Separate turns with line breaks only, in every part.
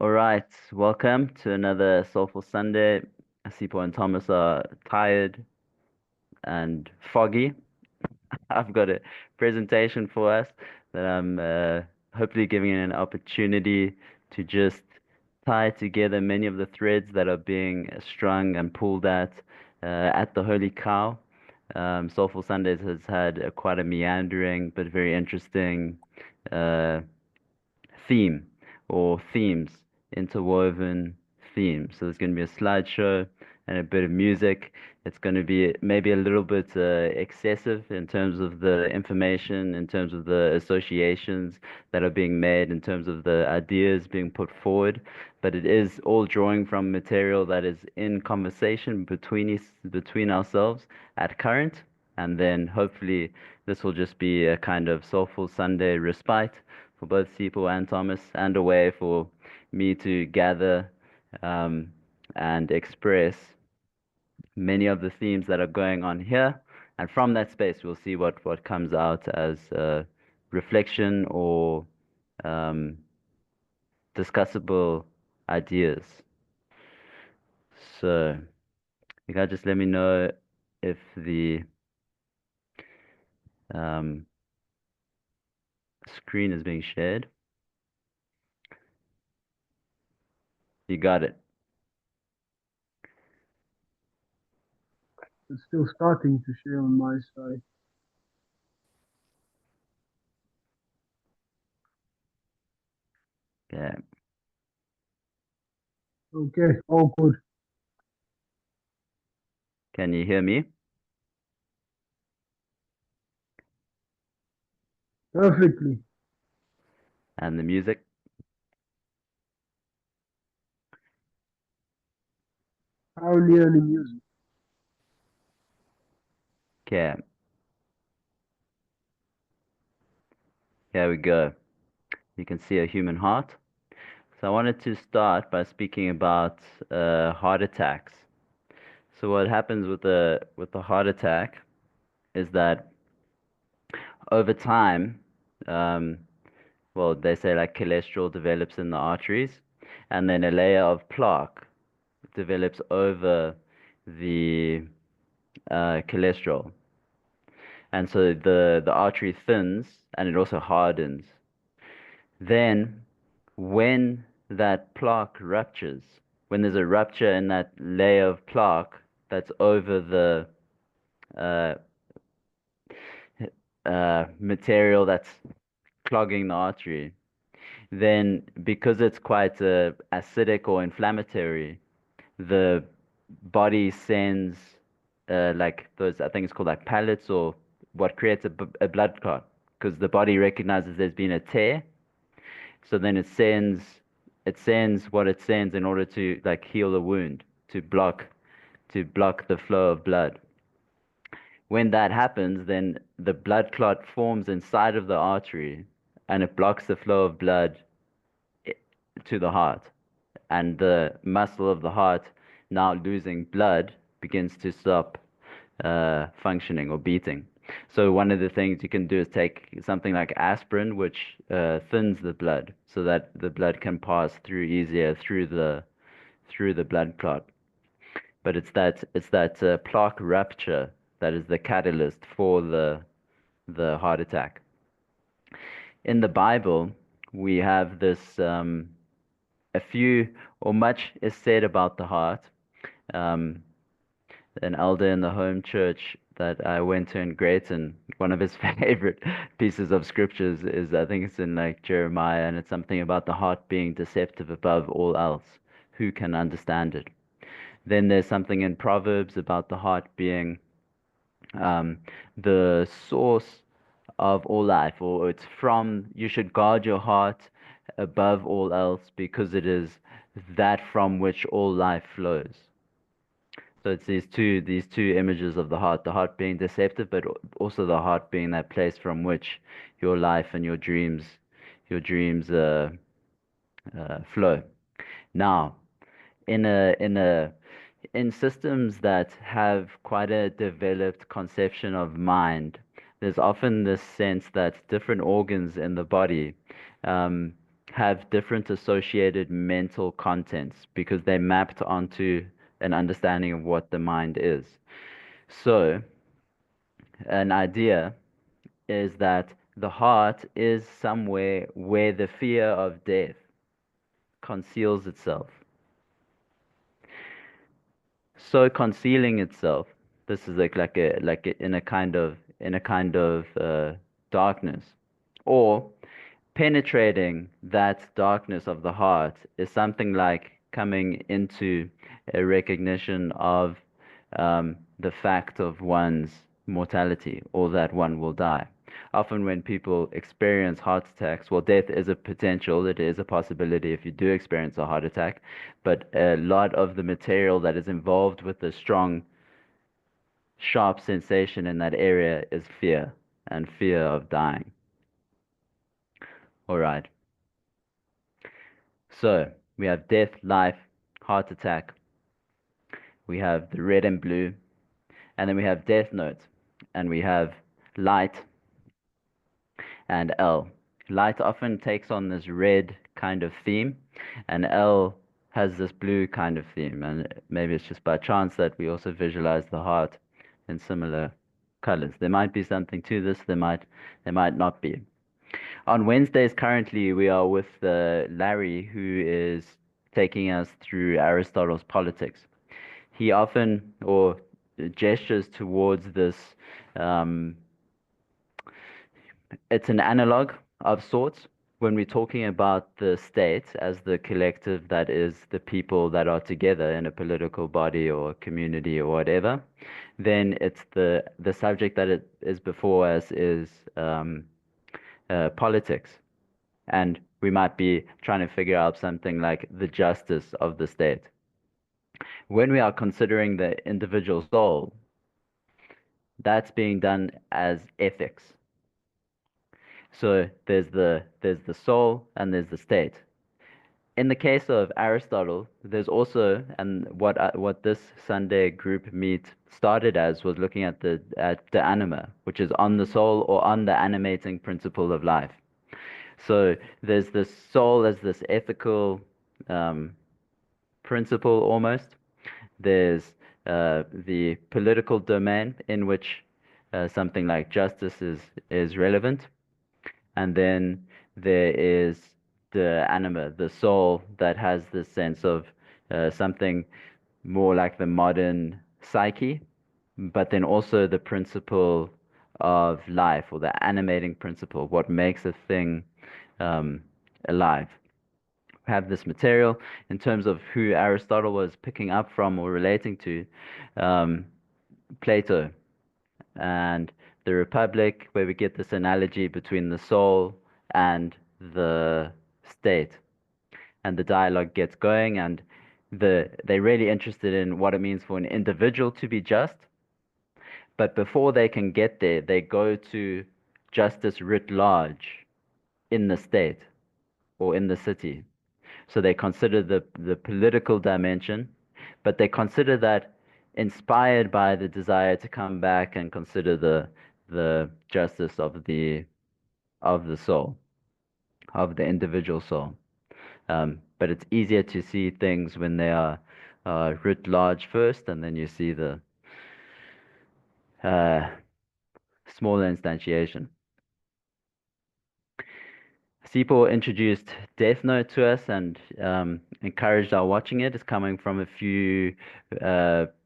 All right, welcome to another Soulful Sunday. Sipho and Thomas are tired and foggy. I've got a presentation for us that I'm hopefully giving an opportunity to just tie together many of the threads that are being strung and pulled at the Holey Cow. Soulful Sundays has had quite a meandering but very interesting uh, theme or themes, interwoven themes. So there's going to be a slideshow and a bit of music. It's going to be maybe a little bit excessive in terms of the information, in terms of the associations that are being made, in terms of the ideas being put forward. But it is all drawing from material that is in conversation between ourselves at current. And then hopefully this will just be a kind of soulful Sunday respite for both Sipho and Thomas, and a way for me to gather um, and express many of the themes that are going on here. And from that space, we'll see what comes out as reflection or um, discussable ideas. So, you guys just let me know if the um, screen is being shared. You got it.
It's still starting to share on my side.
Yeah.
Okay, all good.
Can you hear me?
Perfectly.
And the music?
Hardly any music.
Okay. Here we go. You can see a human heart. So I wanted to start by speaking about heart attacks. So what happens with the heart attack is that over time, um, well, they say like cholesterol develops in the arteries, and then a layer of plaque develops over the cholesterol, and so the artery thins and it also hardens. Then, when that plaque ruptures, when there's a rupture in that layer of plaque that's over the uh, material that's clogging the artery, then because it's quite acidic or inflammatory, the body sends like those, I think it's called like pellets or what creates a blood clot, because the body recognizes there's been a tear. So then it sends what it sends in order to like heal a wound, to block the flow of blood. When that happens, then the blood clot forms inside of the artery and it blocks the flow of blood i- to the heart. And the muscle of the heart, now losing blood, begins to stop functioning or beating. So one of the things you can do is take something like aspirin, which thins the blood so that the blood can pass through easier through the blood clot. But it's that plaque rupture that is the catalyst for the heart attack. In the Bible, we have this a few or much is said about the heart. Um, an elder in the home church that I went to in Grayton, one of his favorite pieces of scriptures is, I think it's in like Jeremiah, and it's something about the heart being deceptive above all else. Who can understand it? Then there's something in Proverbs about the heart being um, the source of all life, or it's from, you should guard your heart above all else because it is that from which all life flows. So it's these two images of the heart being deceptive, but also the heart being that place from which your life and your dreams flow. Now, in systems that have quite a developed conception of mind, there's often this sense that different organs in the body um, have different associated mental contents because they mapped onto an understanding of what the mind is. So, an idea is that the heart is somewhere where the fear of death conceals itself. So concealing itself, this is like in a kind of darkness, or penetrating that darkness of the heart is something like coming into a recognition of the fact of one's mortality, or that one will die. Often, when people experience heart attacks, well, death is a potential, it is a possibility if you do experience a heart attack, but a lot of the material that is involved with the strong, sharp sensation in that area is fear, and fear of dying. All right. So we have death, life, heart attack. We have the red and blue, and then we have death note, and we have light and L. Light often takes on this red kind of theme, and L has this blue kind of theme. And maybe it's just by chance that we also visualize the heart in similar colors. There might be something to this, there might not be. On Wednesdays, currently, we are with Larry, who is taking us through Aristotle's Politics. He often or gestures towards this. Um, it's an analog of sorts when we're talking about the state as the collective that is the people that are together in a political body or community or whatever. Then it's the subject that it is before us is politics. And we might be trying to figure out something like the justice of the state. When we are considering the individual soul, that's being done as ethics. So there's the soul and there's the state. In the case of Aristotle, there's also, and what this Sunday group meet started as was looking at the anima, which is on the soul or on the animating principle of life. So there's this soul as this ethical principle almost. There's the political domain in which something like justice is relevant. And then there is the anima, the soul that has this sense of something more like the modern psyche, but then also the principle of life or the animating principle, what makes a thing alive. We have this material in terms of who Aristotle was picking up from or relating to, um, Plato and the Republic, where we get this analogy between the soul and the state. And the dialogue gets going, and they're really interested in what it means for an individual to be just. But before they can get there, they go to justice writ large in the state or in the city. So they consider the political dimension, but they consider that inspired by the desire to come back and consider the justice of the soul, of the individual soul. But it's easier to see things when they are writ large first, and then you see the uh, smaller instantiation. Sipho introduced Death Note to us and encouraged our watching it. It's coming from a few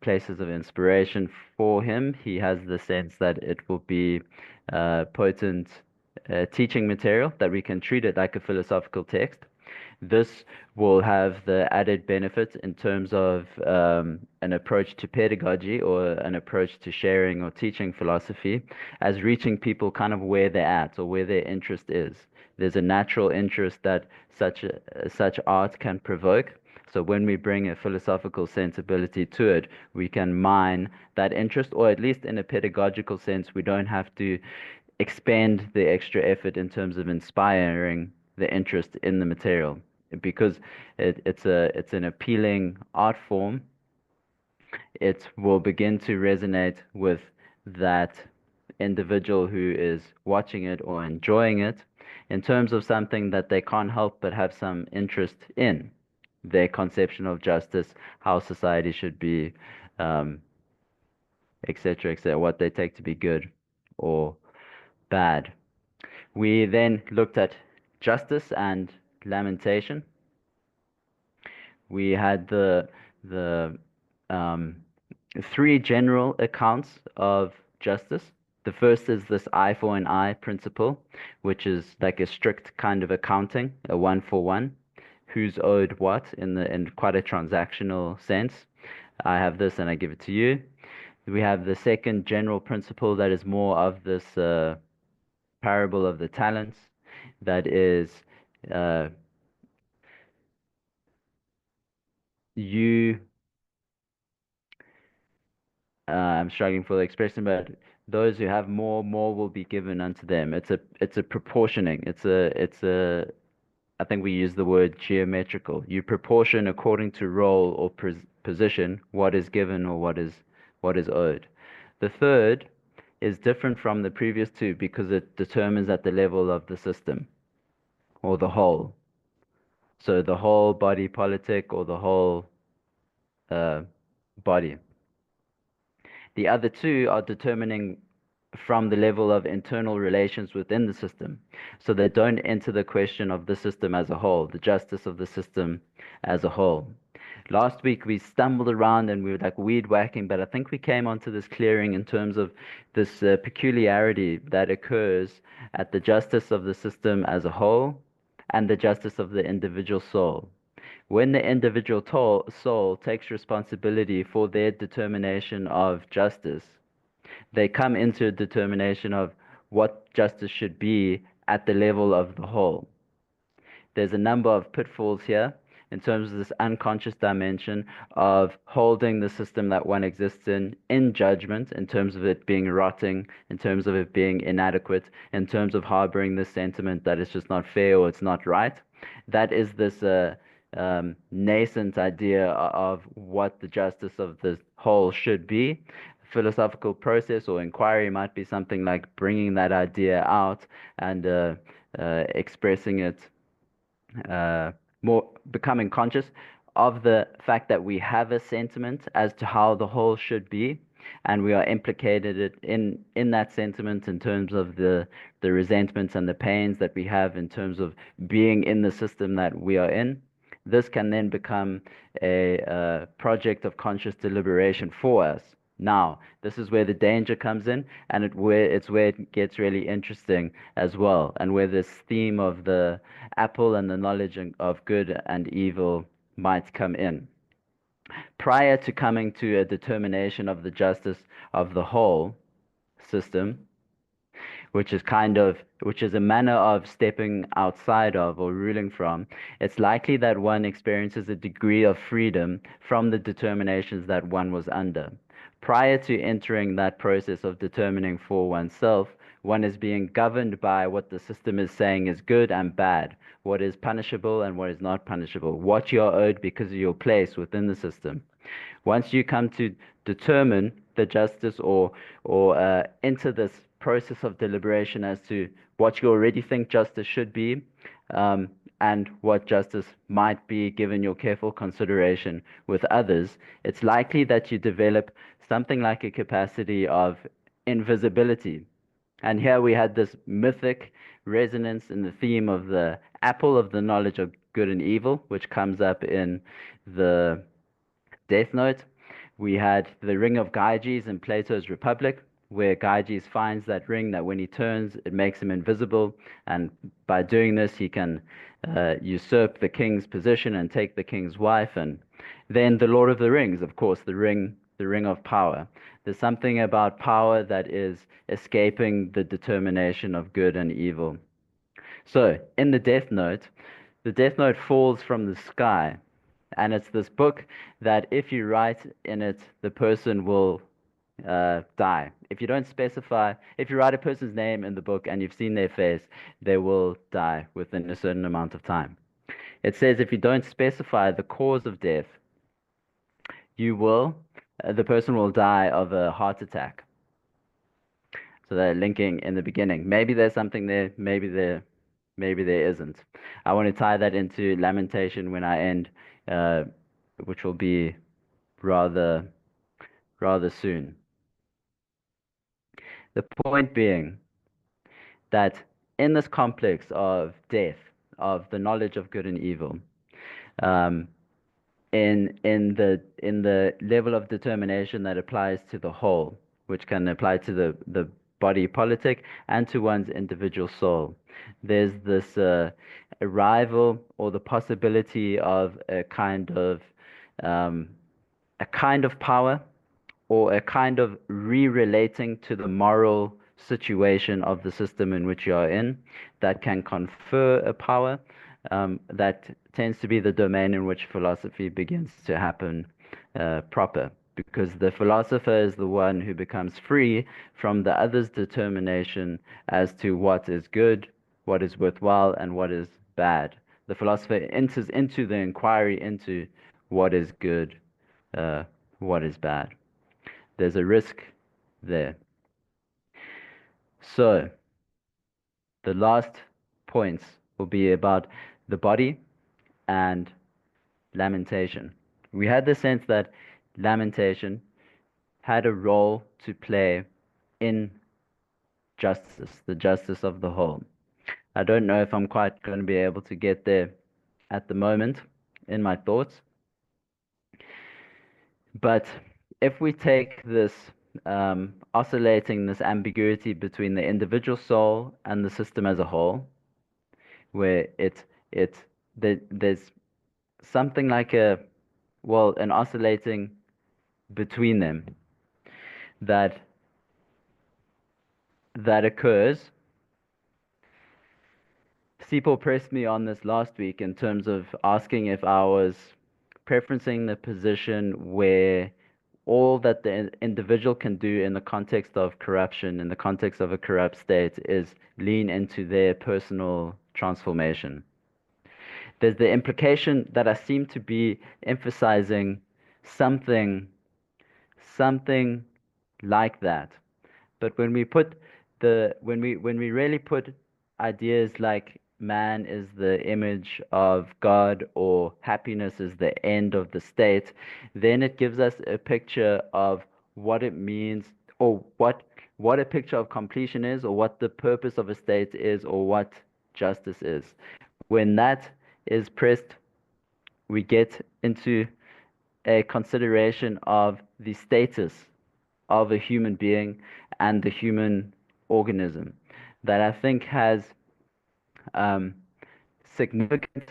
places of inspiration for him. He has the sense that it will be potent teaching material, that we can treat it like a philosophical text. This will have the added benefit in terms of an approach to pedagogy or an approach to sharing or teaching philosophy as reaching people kind of where they're at or where their interest is. There's a natural interest that such art can provoke. So when we bring a philosophical sensibility to it, we can mine that interest, or at least in a pedagogical sense, we don't have to expend the extra effort in terms of inspiring the interest in the material because it's an appealing art form. It will begin to resonate with that individual who is watching it or enjoying it, in terms of something that they can't help but have some interest in, their conception of justice, how society should be, etc., etc., what they take to be good or bad. We then looked at justice and lamentation. We had the um, three general accounts of justice. The first is this eye for an eye principle, which is like a strict kind of accounting, a one for one, who's owed what in quite a transactional sense. I have this and I give it to you. We have the second general principle that is more of this parable of the talents, that is uh, you I'm struggling for the expression, but those who have more will be given unto them. It's a proportioning. It's a I think we use the word geometrical. You proportion according to role or position what is given or what is owed. The third is different from the previous two because it determines at the level of the system or the whole. So the whole body politic or the whole uh, body. The other two are determining from the level of internal relations within the system. So they don't enter the question of the system as a whole, the justice of the system as a whole. Last week we stumbled around and we were like weed whacking, but I think we came onto this clearing in terms of this peculiarity that occurs at the justice of the system as a whole and the justice of the individual soul. When the individual soul takes responsibility for their determination of justice, they come into a determination of what justice should be at the level of the whole. There's a number of pitfalls here in terms of this unconscious dimension of holding the system that one exists in judgment, in terms of it being rotting, in terms of it being inadequate, in terms of harboring this sentiment that it's just not fair or it's not right. That is this nascent idea of what the justice of the whole should be. Philosophical process or inquiry might be something like bringing that idea out and expressing it more, becoming conscious of the fact that we have a sentiment as to how the whole should be, and we are implicated in that sentiment in terms of the resentments and the pains that we have in terms of being in the system that we are in. This can then become a project of conscious deliberation for us. Now, this is where the danger comes in, and it's where it gets really interesting as well, and where this theme of the apple and the knowledge of good and evil might come in. Prior to coming to a determination of the justice of the whole system, which is a manner of stepping outside of or ruling from, it's likely that one experiences a degree of freedom from the determinations that one was under. Prior to entering that process of determining for oneself, one is being governed by what the system is saying is good and bad, what is punishable and what is not punishable, what you are owed because of your place within the system. Once you come to determine the justice or enter this process of deliberation as to what you already think justice should be, and what justice might be given your careful consideration with others, it's likely that you develop something like a capacity of invisibility. And here we had this mythic resonance in the theme of the apple of the knowledge of good and evil, which comes up in the Death Note. We had the ring of Gyges in Plato's Republic, where Gyges finds that ring that when he turns, it makes him invisible, and by doing this, he can usurp the king's position and take the king's wife. And then the Lord of the Rings, of course, the ring of power. There's something about power that is escaping the determination of good and evil. So, in the Death Note falls from the sky, and it's this book that if you write in it, the person will die. If you don't specify, if you write a person's name in the book and you've seen their face, they will die within a certain amount of time. It says if you don't specify the cause of death, the person will die of a heart attack. So they're linking in the beginning. Maybe there's something there, maybe there maybe there isn't. I want to tie that into lamentation when I end, uh, which will be rather rather soon. The point being that in this complex of death, of the knowledge of good and evil, um, in the level of determination that applies to the whole, which can apply to the body politic and to one's individual soul. There's this arrival or the possibility of um, a kind of power or a kind of re-relating to the moral situation of the system in which you are in that can confer a power. That tends to be the domain in which philosophy begins to happen proper, because the philosopher is the one who becomes free from the other's determination as to what is good, what is worthwhile, and what is bad. The philosopher enters into the inquiry into what is good, uh, what is bad. There's a risk there. So, the last points will be about the body and lamentation. We had the sense that lamentation had a role to play in justice, the justice of the whole. I don't know if I'm quite going to be able to get there at the moment in my thoughts, but if we take this oscillating this ambiguity between the individual soul and the system as a whole, where there's something like an oscillating between them that that occurs. Sipho pressed me on this last week in terms of asking if I was preferencing the position where all that the individual can do in the context of corruption, in the context of a corrupt state, is lean into their personal transformation. There's the implication that I seem to be emphasizing something, something like that. But when we really put ideas like man is the image of God or happiness is the end of the state, then it gives us a picture of what it means, or what a picture of completion is, or what the purpose of a state is, or what justice is. When that is pressed, we get into a consideration of the status of a human being and the human organism that I think has um, significant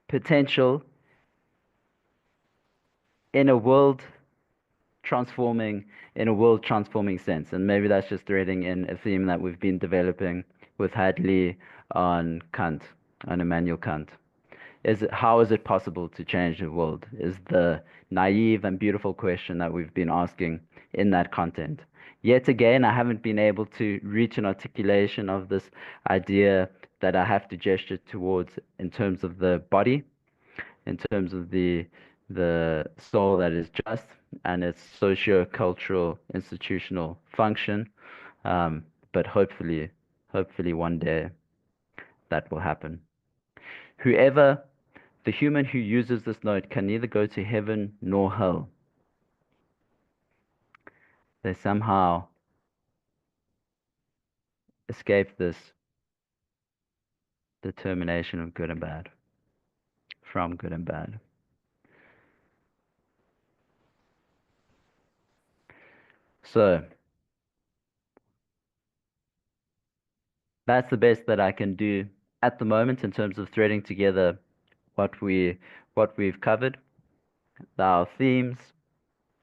potential in a world transforming in a world transforming sense. And maybe that's just threading in a theme that we've been developing with Hadley on Kant, on Immanuel Kant. How is it possible to change the world? Is the naive and beautiful question that we've been asking in that content. Yet again, I haven't been able to reach an articulation of this idea that I have to gesture towards in terms of the body, in terms of the soul that is just and its socio-cultural institutional function. But hopefully one day that will happen. Whoever The human who uses this note can neither go to heaven nor hell. They somehow escape this determination of good and bad, from good and bad. So that's the best that I can do at the moment in terms of threading together what we've covered, our themes,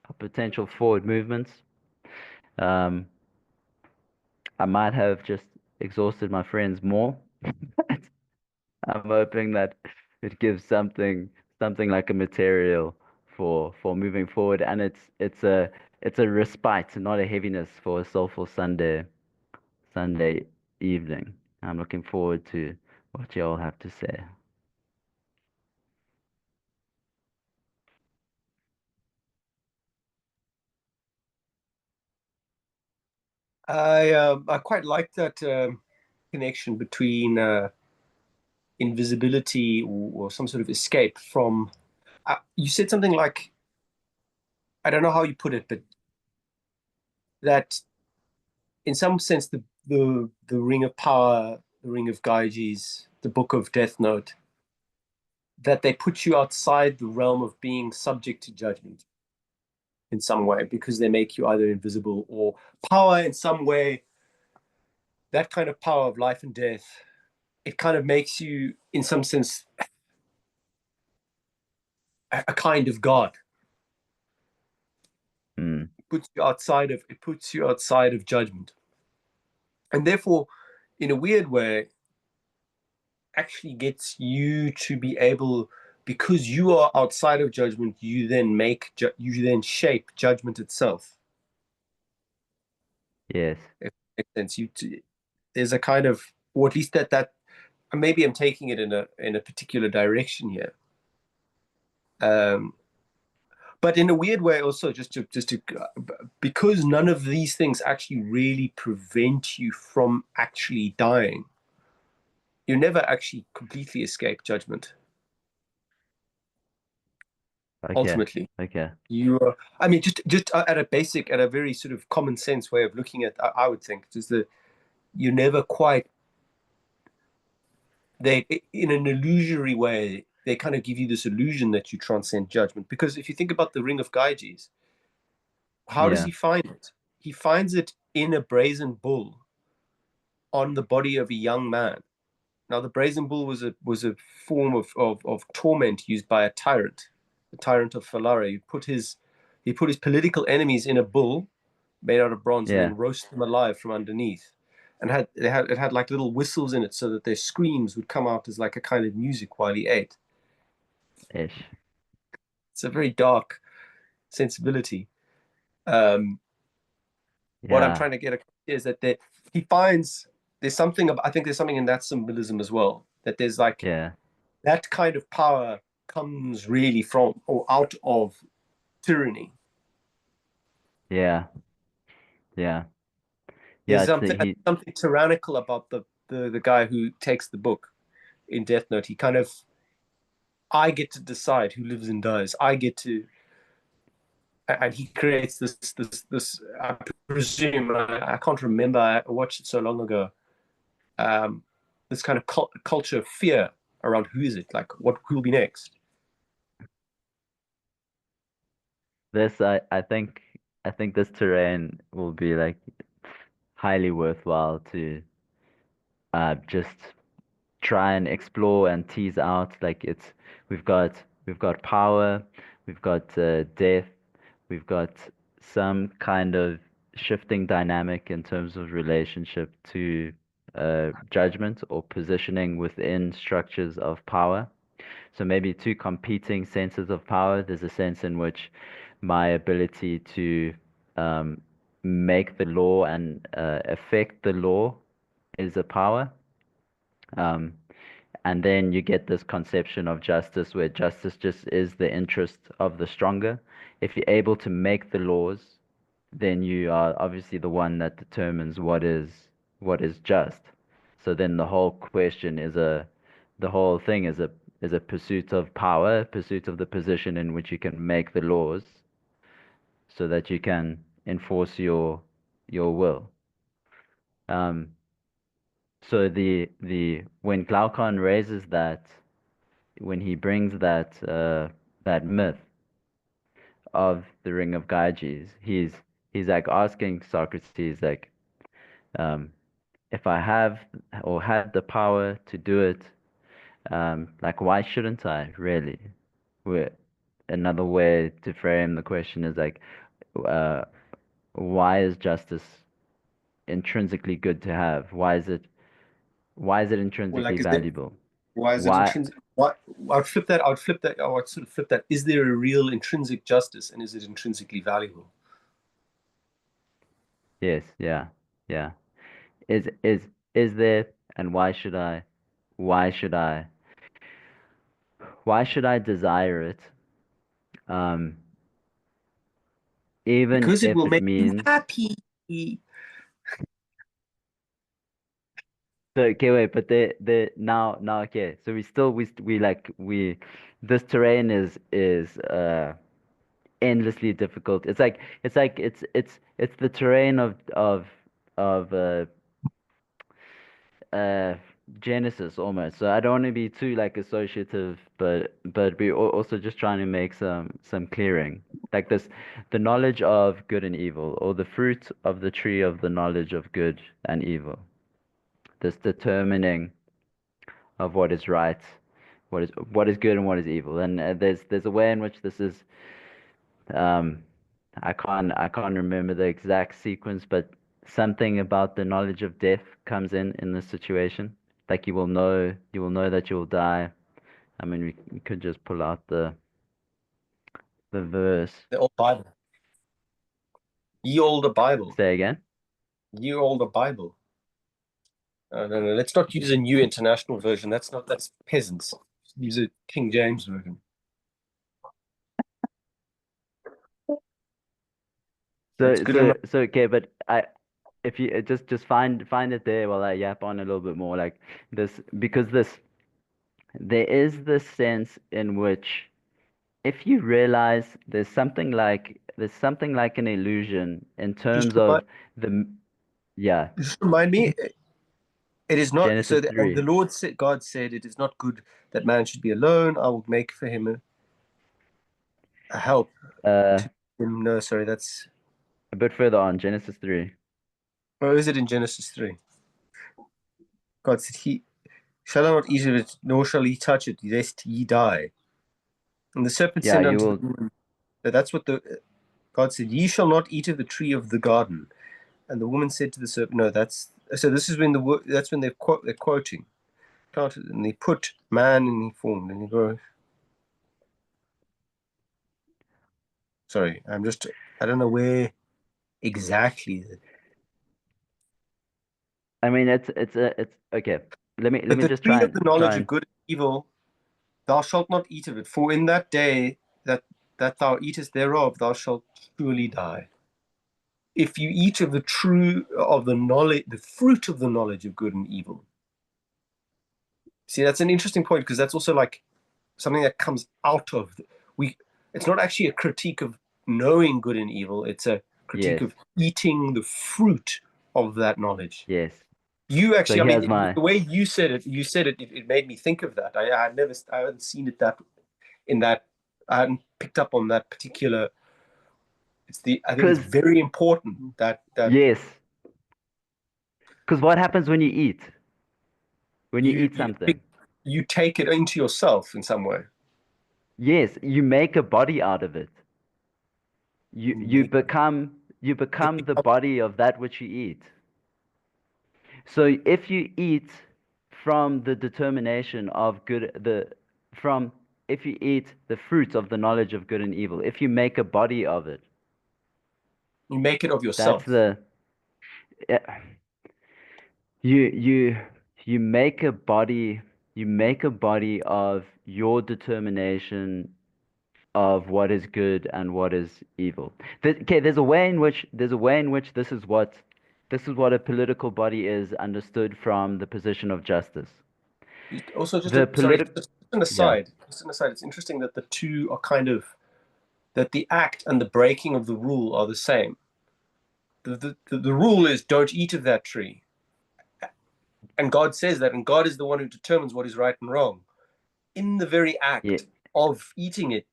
our potential forward movements. Um, I might have just exhausted my friends more. I'm hoping that it gives something like a material for moving forward, and it's a respite, not a heaviness for a soulful Sunday evening. I'm looking forward to what you all have to say.
I quite like that connection between invisibility or some sort of escape from. You said something like, I don't know how you put it, but that in some sense the ring of power, the ring of Gyges, the book of Death Note, that they put you outside the realm of being subject to judgment in some way because they make you either invisible or power in some way. That kind of power of life and death, it kind of makes you in some sense a kind of god.
Mm.
It puts you outside of judgment, and therefore in a weird way actually gets you to be able, because you are outside of judgment, you then shape judgment itself.
Yes.
If it makes sense. There's a kind of, or at least that maybe I'm taking it in a particular direction here. But in a weird way also, because none of these things actually really prevent you from actually dying, you never actually completely escape judgment.
Okay.
Ultimately,
Okay.
you are, I mean, just at a very sort of common sense way of looking at, I would think, just that you never quite, they, in an illusory way, they kind of give you this illusion that you transcend judgment. Because if you think about the ring of Gyges, how does
Yeah.
he find it? He finds it in a brazen bull on the body of a young man. Now, the brazen bull was a form of torment used by a tyrant, the tyrant of Falara. He put his political enemies in a bull made out of bronze and
Yeah.
then roast them alive from underneath. And it had like little whistles in it so that their screams would come out as like a kind of music while he ate.
Ish.
It's a very dark sensibility. Um, what I'm
Yeah.
trying to get across is that he finds there's something. I think there's something in that symbolism as well. That there's like
Yeah.
that kind of power comes really from or out of tyranny.
Yeah. Yeah. Yeah.
There's
It's
something tyrannical about the guy who takes the book in Death Note. He kind of, I get to decide who lives and dies. I get to, and he creates this. I presume I can't remember. I watched it so long ago. Um, this kind of culture of fear around who is it, like who will be next.
this I think this terrain will be like highly worthwhile to just try and explore and tease out. Like we've got we've got power, we've got death, we've got some kind of shifting dynamic in terms of relationship to judgment or positioning within structures of power. So maybe two competing senses of power. There's a sense in which my ability to um, make the law and affect the law is a power. Um, and then you get this conception of justice where justice just is the interest of the stronger. If you're able to make the laws, then you are obviously the one that determines what is just. So then the whole thing is a pursuit of power, pursuit of the position in which you can make the laws so that you can enforce your will. Um, so the when Glaucon raises that, when he brings that myth of the ring of Gyges, he's like asking Socrates like, um, if I have or had the power to do it, like why shouldn't I really? Where another way to frame the question is like, uh, why is justice intrinsically good to have? Why is it
Well,
intrinsically
like, is there,
valuable?
why is it
Why?
intrinsic? What I'd flip that. I would sort of flip that. Is there a real intrinsic justice, and is it intrinsically valuable?
Yes, yeah, yeah. Is there, and why should I why should I desire it? Um, even
Because it
if
will
it
make you
means,
happy.
So okay, wait, but now okay. So this terrain is endlessly difficult. It's the terrain of uh Genesis almost. So I don't want to be too like associative, but we also just trying to make some clearing. Like this, the knowledge of good and evil, or the fruit of the tree of the knowledge of good and evil. This determining of what is right, what is good and what is evil. And there's a way in which this is um I can't remember the exact sequence, but something about the knowledge of death comes in this situation. Like you will know that you will die. I mean, we could just pull out the verse.
The old Bible. Ye olde Bible.
Say again.
Ye olde Bible. No, no. Let's not use a new international version. That's peasants. Use a King James version. That's good enough.
So okay, but if you just find it there while I yap on a little bit more, like this, because there is this sense in which if you realize there's something like an illusion in terms of the yeah,
Just remind me. It is not
Genesis
so. The
3.
Lord said, God said, it is not good that man should be alone. I will make for him a help
Uh,
to him. No, sorry, that's.
a bit further on, Genesis 3.
Or is it in Genesis 3? God said, He shall not eat of it, nor shall he touch it, lest ye die. And the serpent
Yeah,
said
you
unto the
will.
woman, that's what God said, Ye shall not eat of the tree of the garden. And the woman said to the serpent, No, that's. So this is when that's when they're quoting. And they put man and he formed, and you go. Sorry, I don't know where exactly.
I mean, it's okay. Let
But
me
the
just
tree
try
of the
and
knowledge of good and evil, thou shalt not eat of it, for in that day that thou eatest thereof, thou shalt surely die. If you eat of the knowledge, the fruit of the knowledge of good and evil. See, that's an interesting point, because that's also like something that comes out of we. It's not actually a critique of knowing good and evil. It's a critique
yes,
of eating the fruit of that knowledge.
yes.
You
So
actually, I
here's
mean,
my
the way you said it made me think of that. I hadn't seen it I hadn't picked up on that particular. I think it's
because
very important that
yes, because what happens when you eat? When you
you
eat
you
something?
you take it into yourself in some way.
Yes, you make a body out of it. You
You
you
make
become you
it
become the
become
body of that which you eat. So if you eat from the determination of good, from if you eat the fruit of the knowledge of good and evil, if you make a body of it,
you make it of
that's
yourself.
the eh, you you you make a body of your determination of what is good and what is evil. Okay, there's a way in which this is what a political body is understood from the position of justice.
Also,
The political,
just an
yeah,
aside. Just an aside. It's interesting that the two are kind of that the act and the breaking of the rule are the same. The rule is don't eat of that tree, and God says that, and God is the one who determines what is right and wrong. In the very
yeah,
act of eating it,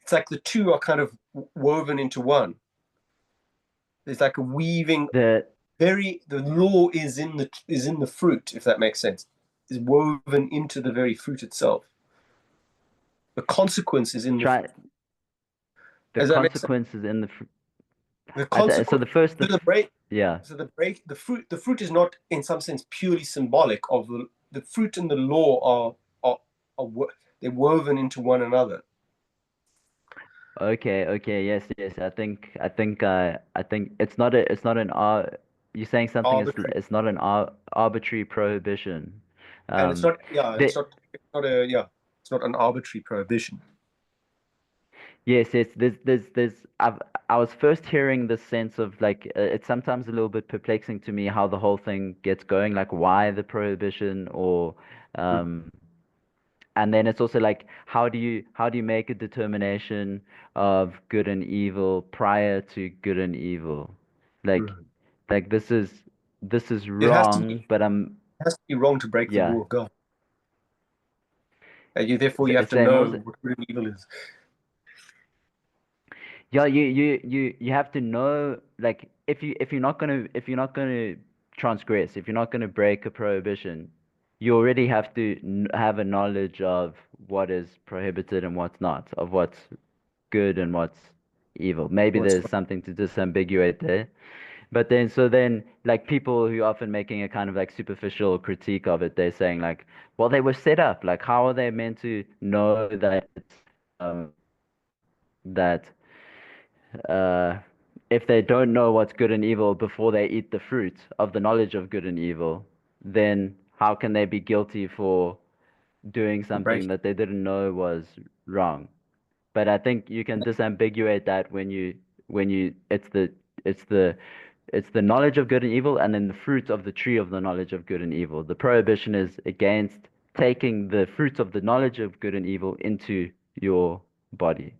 it's like the two are kind of woven into one. There's like a weaving.
the
The law is in the fruit, if that makes sense. Is woven into the very fruit itself. The consequence is in the
try
fruit.
the
Does that make sense?
consequences in
The
so
consequence.
the first
So the break.
yeah.
So the fruit is not in some sense purely symbolic of the fruit and the law are they're woven into one another.
Okay, yes. I think it's not you're saying something is
Arbitrary.
it's not an arbitrary prohibition.
And
The
it's not an arbitrary prohibition.
Yes, yes. I was first hearing the sense of like it's sometimes a little bit perplexing to me how the whole thing gets going, like why the prohibition or
Mm.
um and then it's also like how do you make a determination of good and evil prior to good and evil? Like
Mm.
like this is
It has to be
wrong, but I'm
it has to be wrong to break the
yeah.
law of God. Therefore, you have to
Same
know
also.
what good and evil is.
Yeah, you have to know like if you're not gonna transgress, if you're not gonna break a prohibition, you already have to have a knowledge of what is prohibited and what's not, of what's good and what's evil. Maybe
What's
there's something to disambiguate there. But then so then like people who are often making a kind of like superficial critique of it, they're saying like, well, they were set up. Like how are they meant to know that uh, if they don't know what's good and evil before they eat the fruit of the knowledge of good and evil, then how can they be guilty for doing
the
something
break?
that they didn't know was wrong? But I think you can disambiguate that when you it's the knowledge of good and evil and then the fruit of the tree of the knowledge of good and evil. The prohibition is against taking the fruit of the knowledge of good and evil into your body,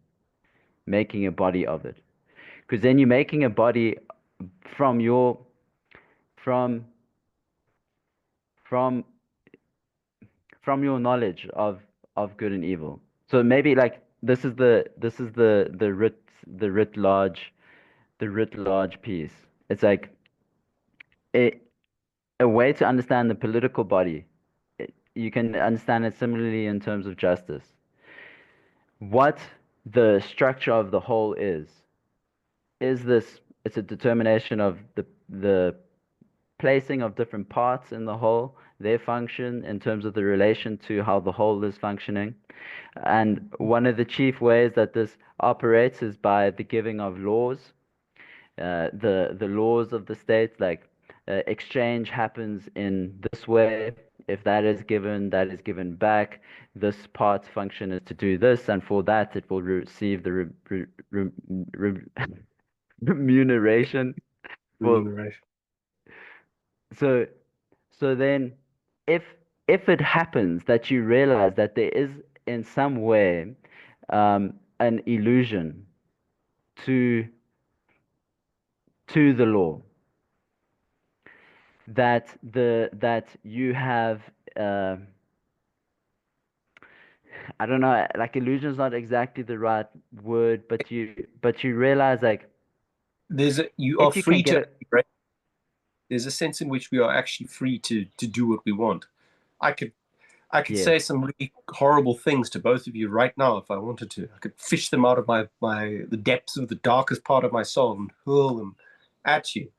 making a body of it. Because then you're making a body from your from from from your knowledge of good and evil. So maybe like this is the writ large piece. It's like a, a way to understand the political body. You can understand it similarly in terms of justice. What the structure of the whole is this, it's a determination of the placing of different parts in the whole, their function in terms of the relation to how the whole is functioning. And one of the chief ways that this operates is by the giving of laws, the laws of the state, like exchange happens in this way. If that is given back. This part's function is to do this, and for that it will receive the re remuneration. For
Remuneration.
so so then, if if it happens that you realize that there is in some way an illusion to the law, that you have uh, I don't know, like illusion is not exactly the right word, but you realize like
You are
if you can
free
get
to.
it,
There's a sense in which we are actually free to do what we want. I could I could
yes,
say some really horrible things to both of you right now if I wanted to. I could fish them out of the depths of the darkest part of my soul and hurl them at you.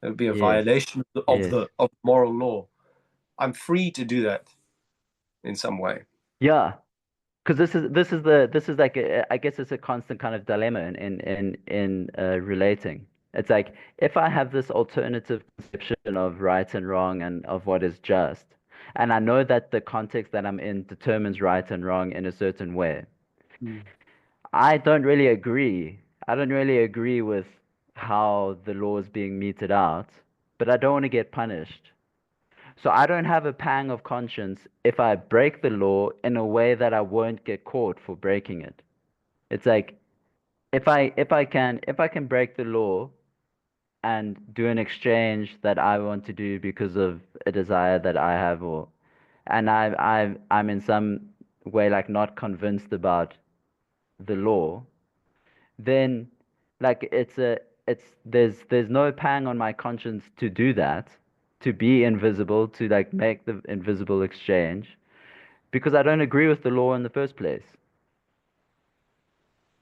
It would be a
yes,
violation
yes.
of moral law. I'm free to do that in some way.
Yeah. Because this is like I guess it's a constant kind of dilemma in relating. It's like if I have this alternative conception of right and wrong and of what is just, and I know that the context that I'm in determines right and wrong in a certain way,
Mm.
I don't really agree. I don't really agree with how the law is being meted out, but I don't want to get punished. So I don't have a pang of conscience if I break the law in a way that I won't get caught for breaking it. It's like if I can break the law and do an exchange that I want to do because of a desire that I have, or and I'm in some way like not convinced about the law, then like there's no pang on my conscience to do that, to be invisible, to like make the invisible exchange, because I don't agree with the law in the first place.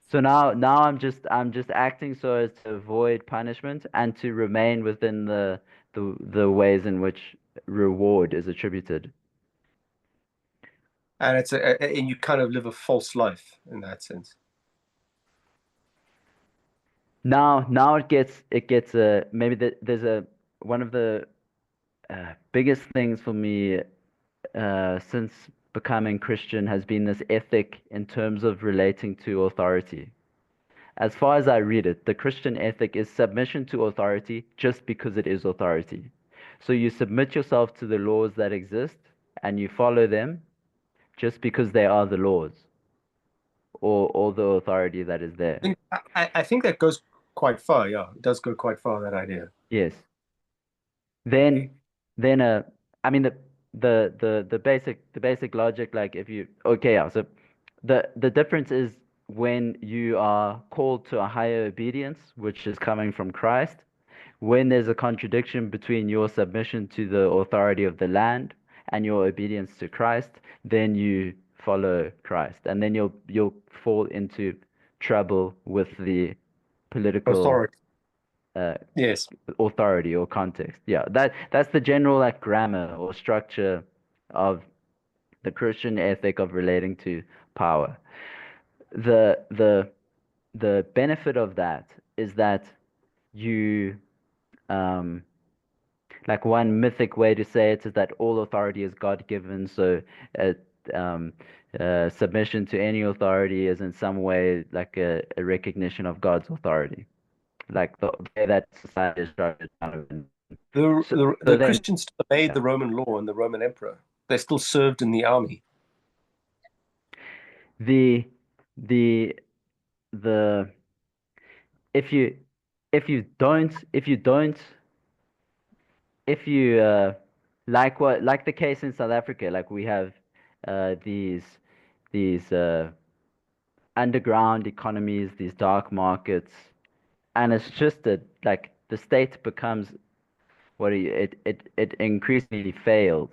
So now I'm just acting so as to avoid punishment and to remain within the ways in which reward is attributed.
And and you kind of live a false life in that sense.
Now it gets maybe there's a one of the biggest things for me since becoming Christian has been this ethic in terms of relating to authority. as far as I read it, the Christian ethic is submission to authority just because it is authority. So you submit yourself to the laws that exist and you follow them just because they are the laws or the authority that is there.
I think that goes quite far. Yeah, it does go quite far, that idea.
Yes. Then I mean the basic logic, like if you okay, yeah, so the difference is when you are called to a higher obedience, which is coming from Christ, when there's a contradiction between your submission to the authority of the land and your obedience to Christ, then you follow Christ, and then you'll fall into trouble with the political
Authority. Yes.
authority or context. Yeah, that's the general like grammar or structure of the Christian ethic of relating to power. The the the benefit of that is that you like one mythic way to say it is that all authority is God-given, so um, submission to any authority is in some way like a recognition of God's authority, like the way that society is structured. So,
The
so then,
Christians still obeyed
yeah,
the Roman law and the Roman emperor. They still served in the army.
the the the if you if you like the case in South Africa, like we have these underground economies, these dark markets, and it's just that like the state becomes it increasingly fails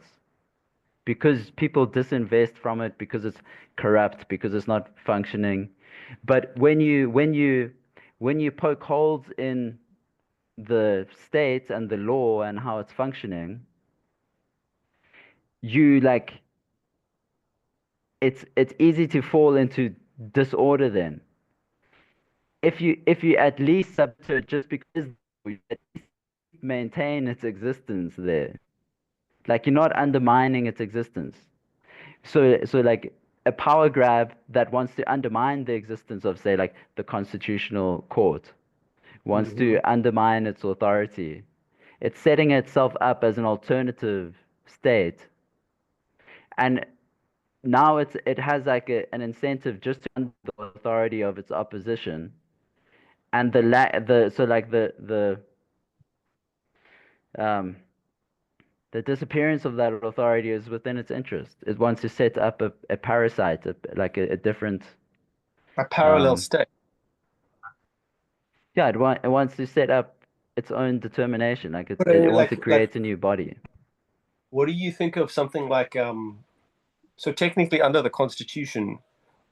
because people disinvest from it because it's corrupt, because it's not functioning. But when you poke holes in the state and the law and how it's functioning, you like it's easy to fall into disorder then. If you at least submit to it just because you at least maintain its existence there. Like you're not undermining its existence. So like a power grab that wants to undermine the existence of, say, like the constitutional court, wants to undermine its authority. It's setting itself up as an alternative state. And now it has like an incentive just to under the authority of its opposition. And the so like um the disappearance of that authority is within its interest. It wants to set up a parasite, like a different
A parallel
um
state.
yeah, it wants to set up its own determination. Like
But
it wants to create a new body.
what do you think of something like so technically under the Constitution,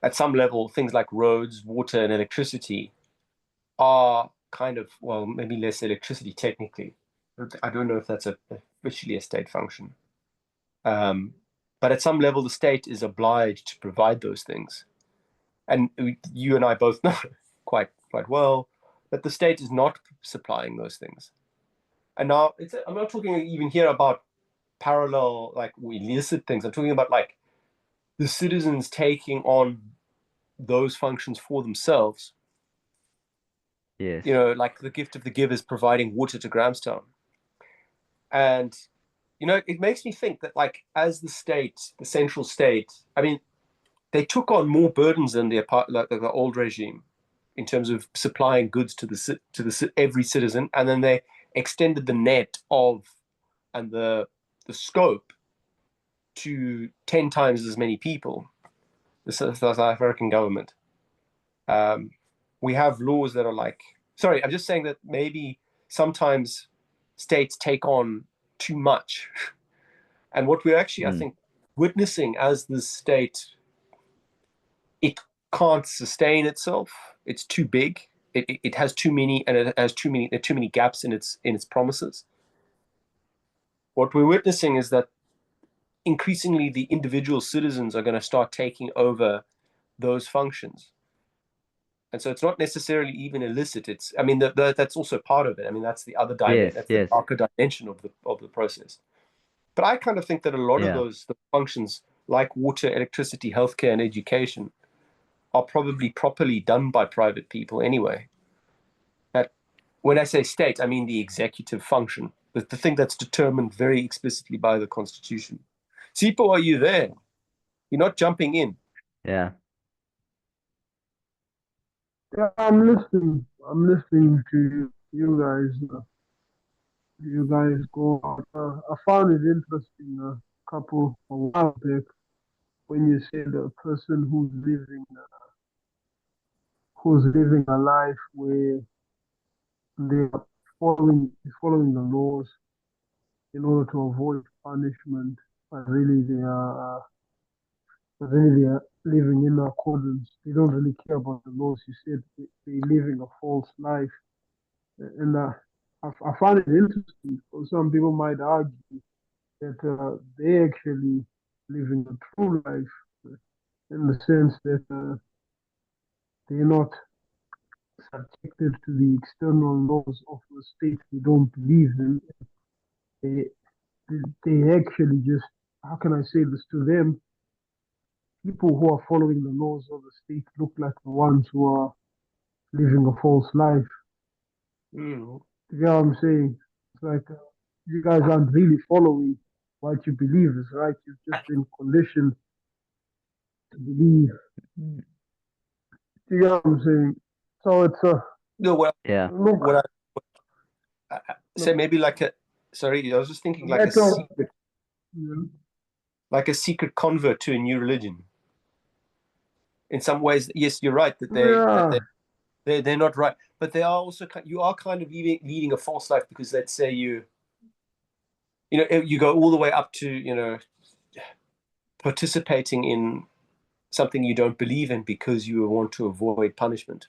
at some level, things like roads, water, and electricity are kind of, well, maybe less electricity technically. I don't know if that's officially a state function. Um, but at some level, the state is obliged to provide those things. And you and I both know quite well that the state is not supplying those things. And now I'm not talking even here about parallel, like illicit things. I'm talking about like the citizens taking on those functions for themselves.
Yes.
You know, like the gift of the givers providing water to Grahamstown. And, you know, it makes me think that, like, as the state, the central state, I mean, they took on more burdens than like the old regime in terms of supplying goods to the every citizen, and then they extended the net of and the scope to 10 times as many people. The South African government. We have laws that are like, sorry, I'm just saying that maybe sometimes states take on too much. And what we're actually, I think, witnessing as the state, it can't sustain itself. It's too big. It has too many, and it has too many gaps in its promises. What we're witnessing is that increasingly the individual citizens are going to start taking over those functions. And so it's not necessarily even illicit. It's, I mean, that's also part of it. I mean, that's the other dimension. That's the darker dimension of the process. But I kind of think that a lot of the functions, like water, electricity, healthcare, and education, are probably properly done by private people anyway. That when I say state, I mean the executive function, the thing that's determined very explicitly by the Constitution. Sipho, are you there? You're not jumping in.
Yeah.
Yeah, I'm listening. I'm listening to you guys. You guys go. I found it interesting a while back when you said a person who's living a life where they are following the laws in order to avoid punishment, but really they are living in accordance. They don't really care about the laws. You said they're living a false life, and I find it interesting. Because some people might argue that they actually living a true life in the sense that they're not subjected to the external laws of the state they don't believe in. They, they actually just, how can I say this to them? People who are following the laws of the state look like the ones who are living a false life.
Mm.
You know what I'm saying? It's like you guys aren't really following what you believe is right. You've just been conditioned to believe. You know what I'm saying? So it's
No,
Yeah.
look,
what I say maybe like a, sorry, I was just thinking like a
matter,
secret,
you know,
like a secret convert to a new religion. In some ways, yes, you're right that
yeah,
they're not right, but they are also you are kind of leading a false life, because let's say you know you go all the way up to, you know, participating in something you don't believe in because you want to avoid punishment.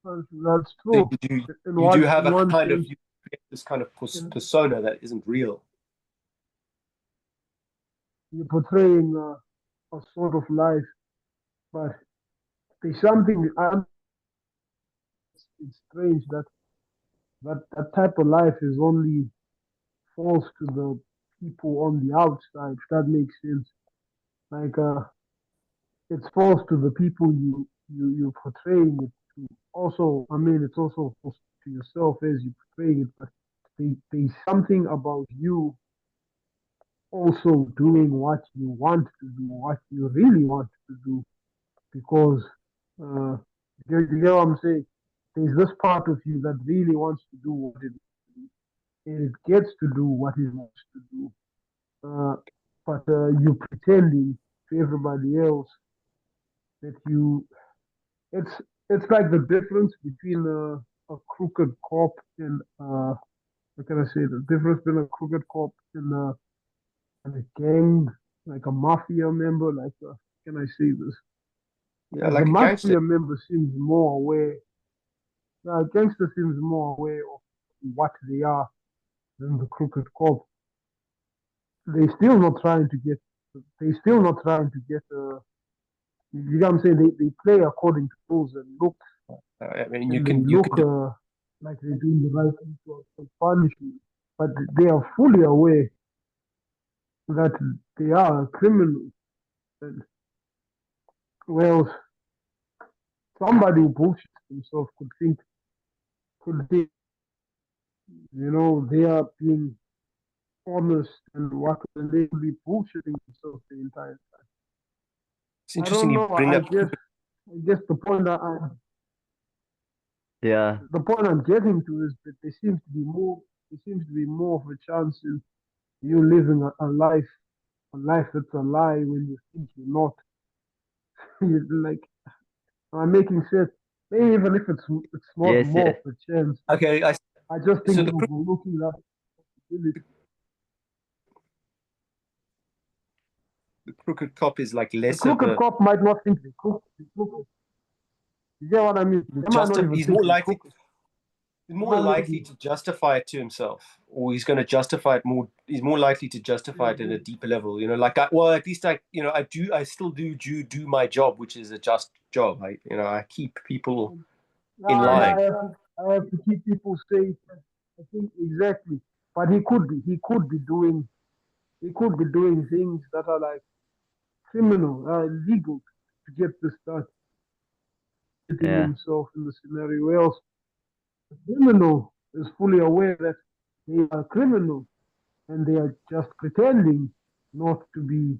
that's
So
true.
you do have
In
a
one
kind of,
sense,
you create this kind of
in,
persona that isn't real.
you're portraying a sort of life, but there's something. It's strange that that type of life is only false to the people on the outside. If that makes sense. Like it's false to the people you're portraying it to. Also, I mean, it's also false to yourself as you portray it. But there's something about you also doing what you want to do, what you really want to do, because uh, you know what I'm saying. There's this part of you that really wants to do what it gets to do what it wants to do, but you pretending to everybody else that you. It's it's like the difference between a crooked cop and how can I say the difference between a crooked cop and a gang, like a mafia member. Like can I say this?
Yeah,
Like the
like a gangster.
mafia member seems more aware. The gangster seems more aware of what they are than the crooked cop. They still not trying to get. They still not trying to get. You know what I'm saying? They play according to rules
I mean,
and they
you
look
can do.
like they're doing the right thing to punish you, but they are fully aware that they are a criminal. And well, somebody who bullshits themselves could think, they are being honest and what and they could be bullshitting themselves the entire time.
It's
I
interesting
don't
you
know.
bring up.
I guess
Yeah.
the point I'm getting to is that there seems to be more of a chance in you living a life that's a lie when you think you're not. You're like, I'm making sense. Maybe even if it's not
Yes,
more
yes.
of a chance,
Okay,
I just think
so
we're overlooking that possibility.
the crooked cop is like
The
less of
crooked
a
cop might not think they're crooked. You get what I mean? They might not even
he's
think they're crooked. They
more
might not
likely
even.
to justify it to himself, or he's going to justify it more. He's more likely to justify it at a deeper level. You know, like at least I still do my job, which is a just job. I keep people in line.
I have to keep people safe. I think exactly. But he could be doing things that are like criminal, illegal. to get this done, putting
Yeah.
himself in the scenario. Whereas the criminal is fully aware that they are criminal and they are just pretending not to be.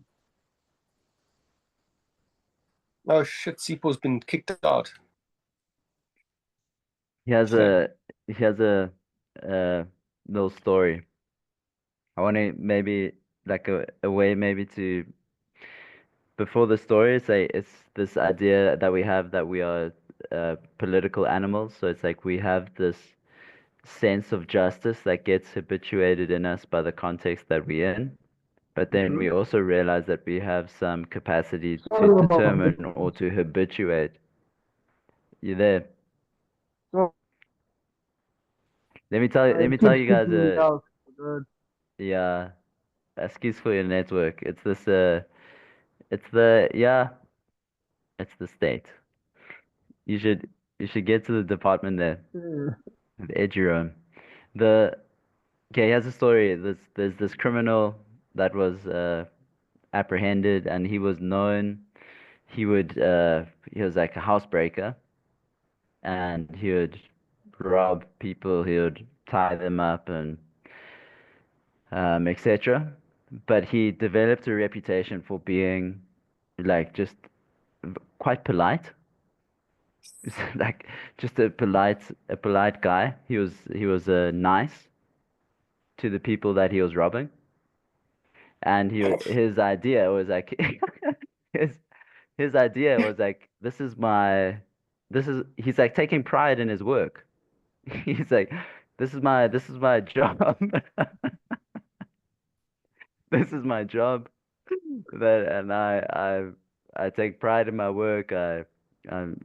Oh shit, Sipho's been kicked out.
He has
Shame.
a little story. I want to maybe like a way maybe to before the story, say it's this idea that we have that we are political animals. So it's like we have this sense of justice that gets habituated in us by the context that we're in. But then
Mhm.
we also realize that we have some capacity to
Sorry about this.
determine or to habituate. You there?
So
Let
it
me tell
keeps
you guys
kicking me out.
yeah, excuse for your network. It's this it's the yeah, it's the state. You should you should get to the department there.
Yeah.
Ed Jerome. The okay, he has a story. There's this criminal that was apprehended, and he was known. He was like a housebreaker, and he would rob people. He would tie them up and etc. But he developed a reputation for being like just quite polite. Like just a polite guy. He was nice to the people that he was robbing. And his idea was like his his idea was like this is he's like taking pride in his work. He's like this is my job. This is my job that and I take pride in my work.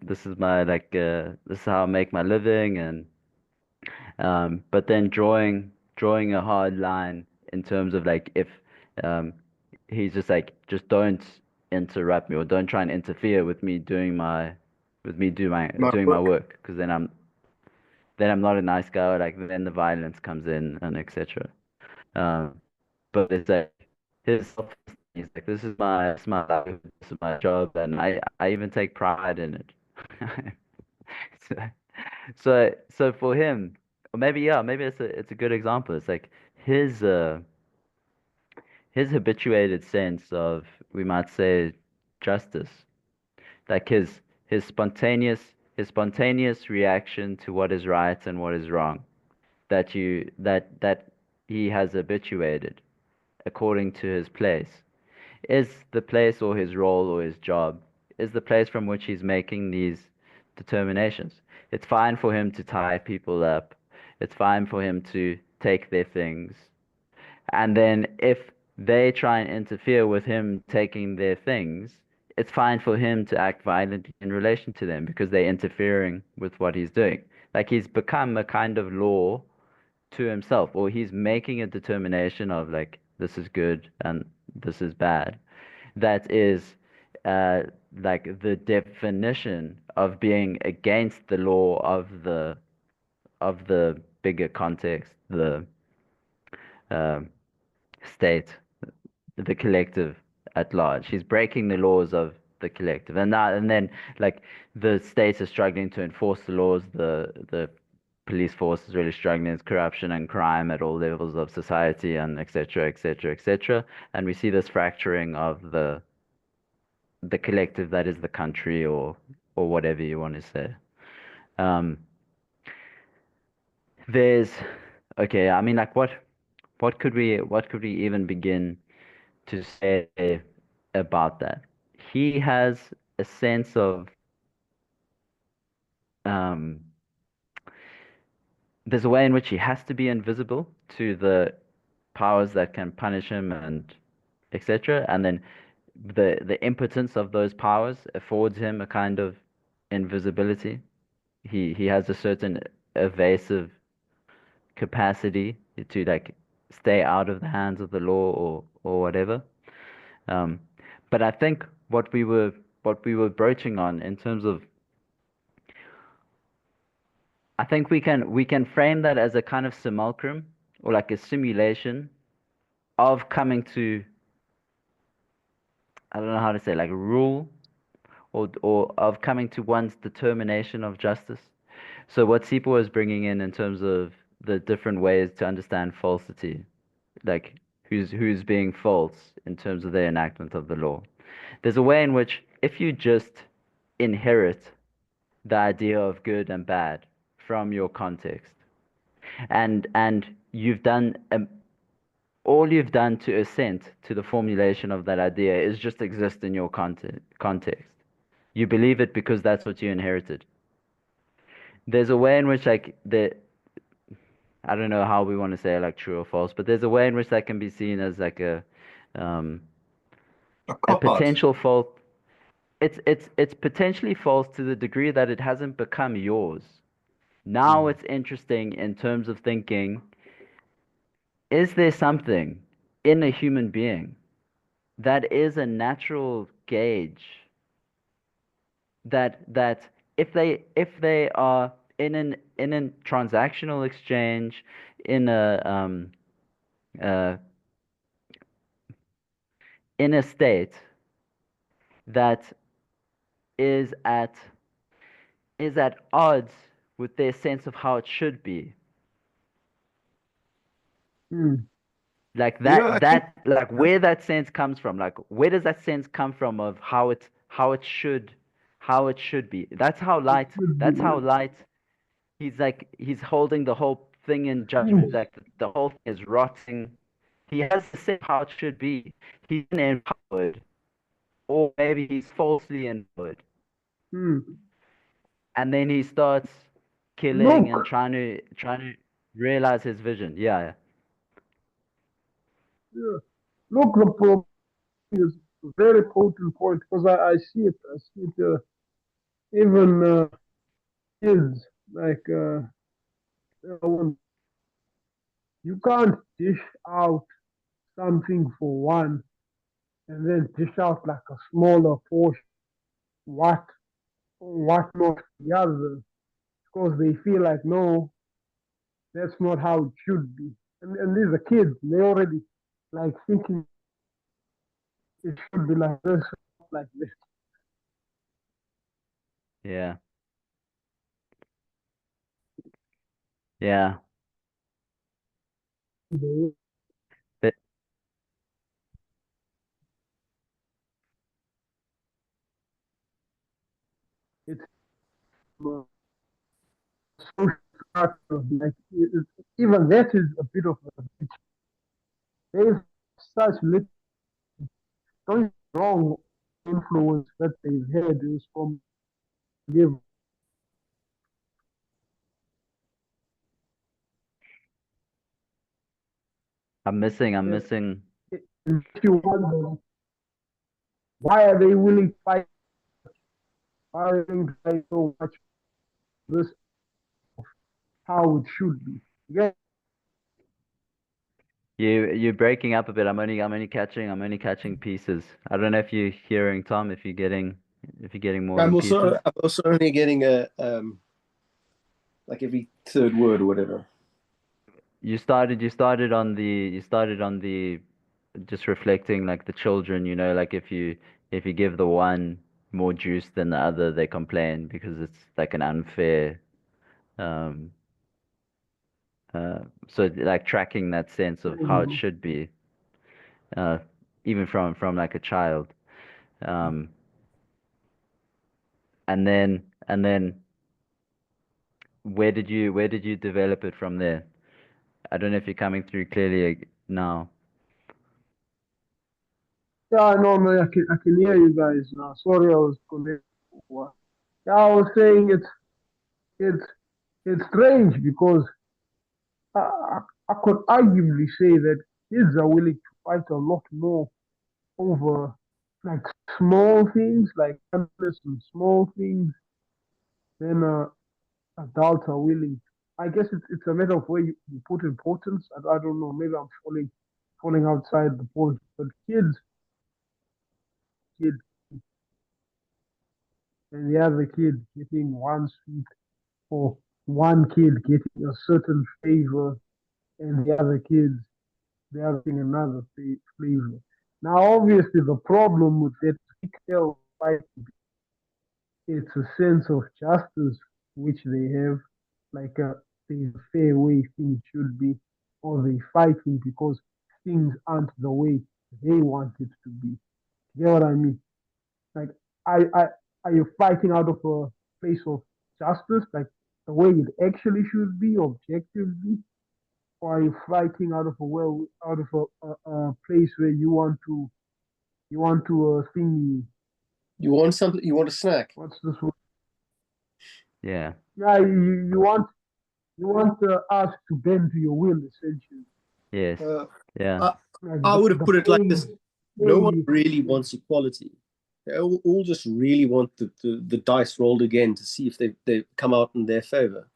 This is my this is how I make my living and but then drawing a hard line in terms of like if um, he's just like just don't interrupt me or don't try and interfere with me
My
doing my
work.
work because then I'm not a nice guy or like then the violence comes in and etc. But it's like his self he's like this is my livelihood, this is my job and I even take pride in it. So, so for him, or maybe yeah, maybe it's a good example. It's like his uh his habituated sense of we might say justice, like his spontaneous reaction to what is right and what is wrong, that he has habituated according to his place is the place or his role or his job is the place from which he's making these determinations. It's fine for him to tie people up. It's fine for him to take their things. And then if they try and interfere with him taking their things, it's fine for him to act violently in relation to them because they're interfering with what he's doing. Like he's become a kind of law to himself, or he's making a determination of like, this is good and this is bad that is uh, like the definition of being against the law of the bigger context, the um state, the collective at large. He's breaking the laws of the collective, and then like the states are struggling to enforce the laws. The police force is really struggling. There's corruption and crime at all levels of society, and etc. etc. etc. And we see this fracturing of the collective that is the country or whatever you want to say. Um, there's okay, I mean like what could we even begin to say about that? He has a sense of um, there's a way in which he has to be invisible to the powers that can punish him and etc. And then the impotence of those powers affords him a kind of invisibility. He has a certain evasive capacity to like stay out of the hands of the law or whatever. Um, but I think what we were broaching on in terms of I think we can frame that as a kind of simulacrum or like a simulation of coming to I don't know how to say like rule or of coming to one's determination of justice. So what Sipho is bringing in terms of the different ways to understand falsity, like who's being false in terms of their enactment of the law. There's a way in which if you just inherit the idea of good and bad from your context, and you've done all you've done to assent to the formulation of that idea is just exist in your context. You believe it because that's what you inherited. There's a way in which like the I don't know how we want to say like true or false, but there's a way in which that can be seen as like um,
A
a
cop out.
potential fault. It's potentially false to the degree that it hasn't become yours. Now it's interesting in terms of thinking, is there something in a human being that is a natural gauge that if they are in a transactional exchange in uh, in a state that is at is at odds with their sense of how it should be.
Hmm.
Like
You know, I think
like where that sense comes from, like where does that sense come from of how it should be.
It should be.
That's how light he's like he's holding the whole thing in
Hmm.
judgment, like the whole thing is rotting. He has the sense of how it should be. He's empowered, or maybe he's falsely empowered.
Hmm.
And then he starts killing and
Look,
trying to realize his vision. Yeah,
yeah. Look, the problem is a very potent point because I see it. I see it even kids like when you can't dish out something for one and then dish out like a smaller portion. What not the other? Because they feel like no, that's not how it should be. And these are kids. They already like thinking it should be like this, like this.
yeah, yeah. But
It's social structure. Like even that is a bit of a there's such little wrong influence that they've had is from give.
I'm
It
missing.
makes you wonder why are they willing to fight? Why are they willing to fight so much? This how it should be. Yeah,
You're breaking up a bit. I'm only catching pieces. I don't know if you're hearing Tom, if you're getting more than pieces.
I'm also only getting a like every third word or whatever.
You started on the just reflecting like the children, like if you give the one more juice than the other, they complain because it's like an unfair um so like tracking that sense of how it should be, uh even from like a child. Um and then where did you develop it from there? I don't know if you're coming through clearly now.
yeah, no, man, I can hear you guys now. Sorry, I was connected. Yeah, I was saying it's it's strange because I, I could arguably say that kids are willing to fight a lot more over like small things, like kindness and small things, than adults are willing. I guess it's a matter of where you put importance. I don't know. Maybe I'm falling outside the point. But kid, and the other kid getting one sweet, or one kid getting a certain favor, and the other kids they're having another flavor. Now, obviously, the problem with that pigtail fight it's a sense of justice which they have, like there's a fair way things should be, or they fighting because things aren't the way they want it to be. You know what I mean? Like, I are you fighting out of a place of justice, like the way it actually should be, objectively, or are you fighting out of a out of a place where you want to thingy?
You want something? You want a snack?
What's this word?
Yeah.
Yeah, you want us to bend to your will, essentially.
Yes.
Uh,
Yeah.
I,
Like
I would have
the
put it like this: no one
pain,
really wants equality. They all just really want the dice rolled again to see if they come out in their favor.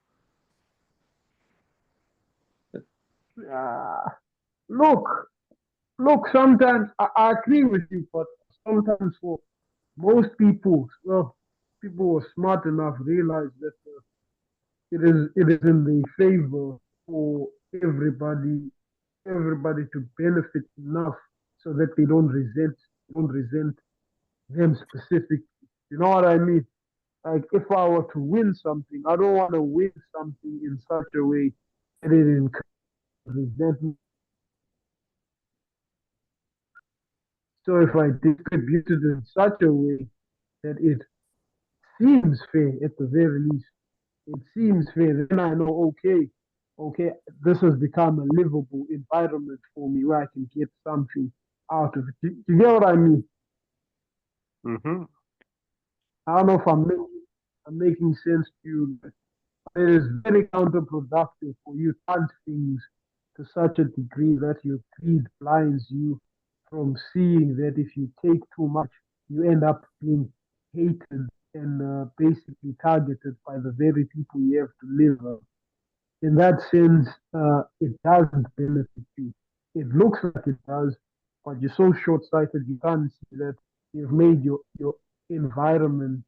uh, look, look. Sometimes I agree with you, but sometimes for most people, well, people who are smart enough realize that it is in their favor for everybody to benefit enough so that they don't resent them specifically. You know what I mean? Like if I were to win something, I don't want to win something in such a way that it encourages resentment. So if I distribute it in such a way that it seems fair at the very least, it seems fair, then I know, okay, this has become a livable environment for me where I can get something out of it. You get what I mean?
Mm-hmm.
I don't know if I'm making sense to you. It is very counterproductive for you to hunt things to such a degree that your greed blinds you from seeing that if you take too much, you end up being hated and basically targeted by the very people you have to live with. In that sense, it doesn't benefit you. It looks like it does, but you're so short sighted you can't see that you've made your environment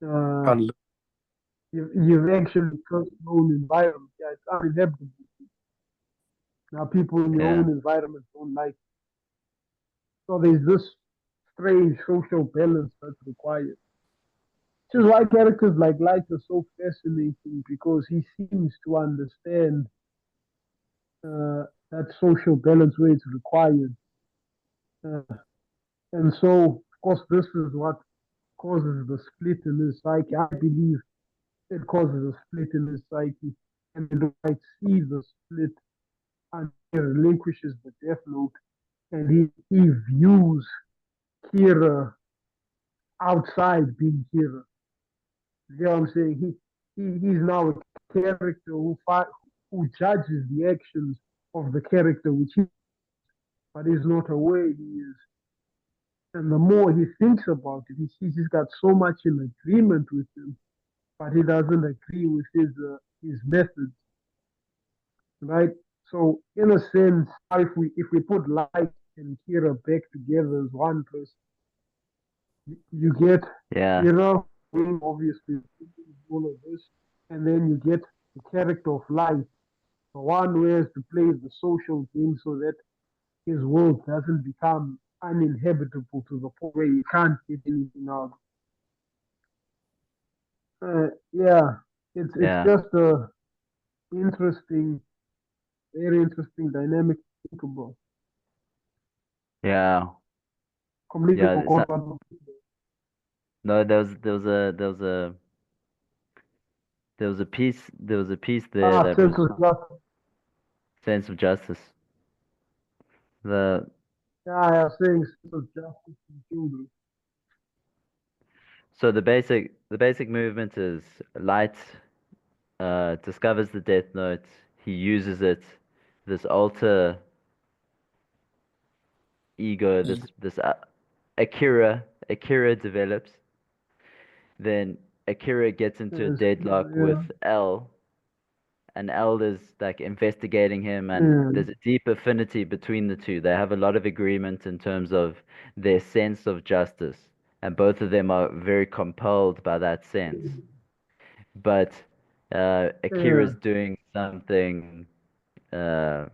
uh, you've actually cursed your own environment. Yeah, it's uninhabitable. Now, people in your
Yeah.
own environment don't like it. So there's this strange social balance that's required. Which is why characters like Light are so fascinating because he seems to understand that social balance where it's required. Uh, and so, of course, this is what causes the split in his psyche. I believe it causes a split in his psyche. And we might see the split and he relinquishes the Death Note and he views Kira outside being Kira. You know what I'm saying? He's now a character who judges the actions of the character which he but is not aware he is. And the more he thinks about it, he sees he's got so much in agreement with him, but he doesn't agree with his methods, right? So in a sense, if we put Light and Kira back together as one person, you get,
Yeah.
you know, obviously all of this, and then you get the character of Light, the one who has to play the social game so that his world doesn't become uninhabitable to the point where you can't get anything out. Yeah, it's
Yeah.
just a interesting, very interesting dynamic to think about.
Yeah.
Completely
Yeah.
forgot about.
No, there was a piece there that
Sense
was
of justice.
sense of justice. The
Yeah, saying sense of justice in children.
so the basic movement is Light discovers the Death Note. He uses it. This alter ego, this Akira develops. Then Akira gets into a
Yes,
deadlock
yeah,
with L, and L is like investigating him, and
yeah,
there's a deep affinity between the two. They have a lot of agreement in terms of their sense of justice, and both of them are very compelled by that sense. But
yeah,
Akira's doing something uh,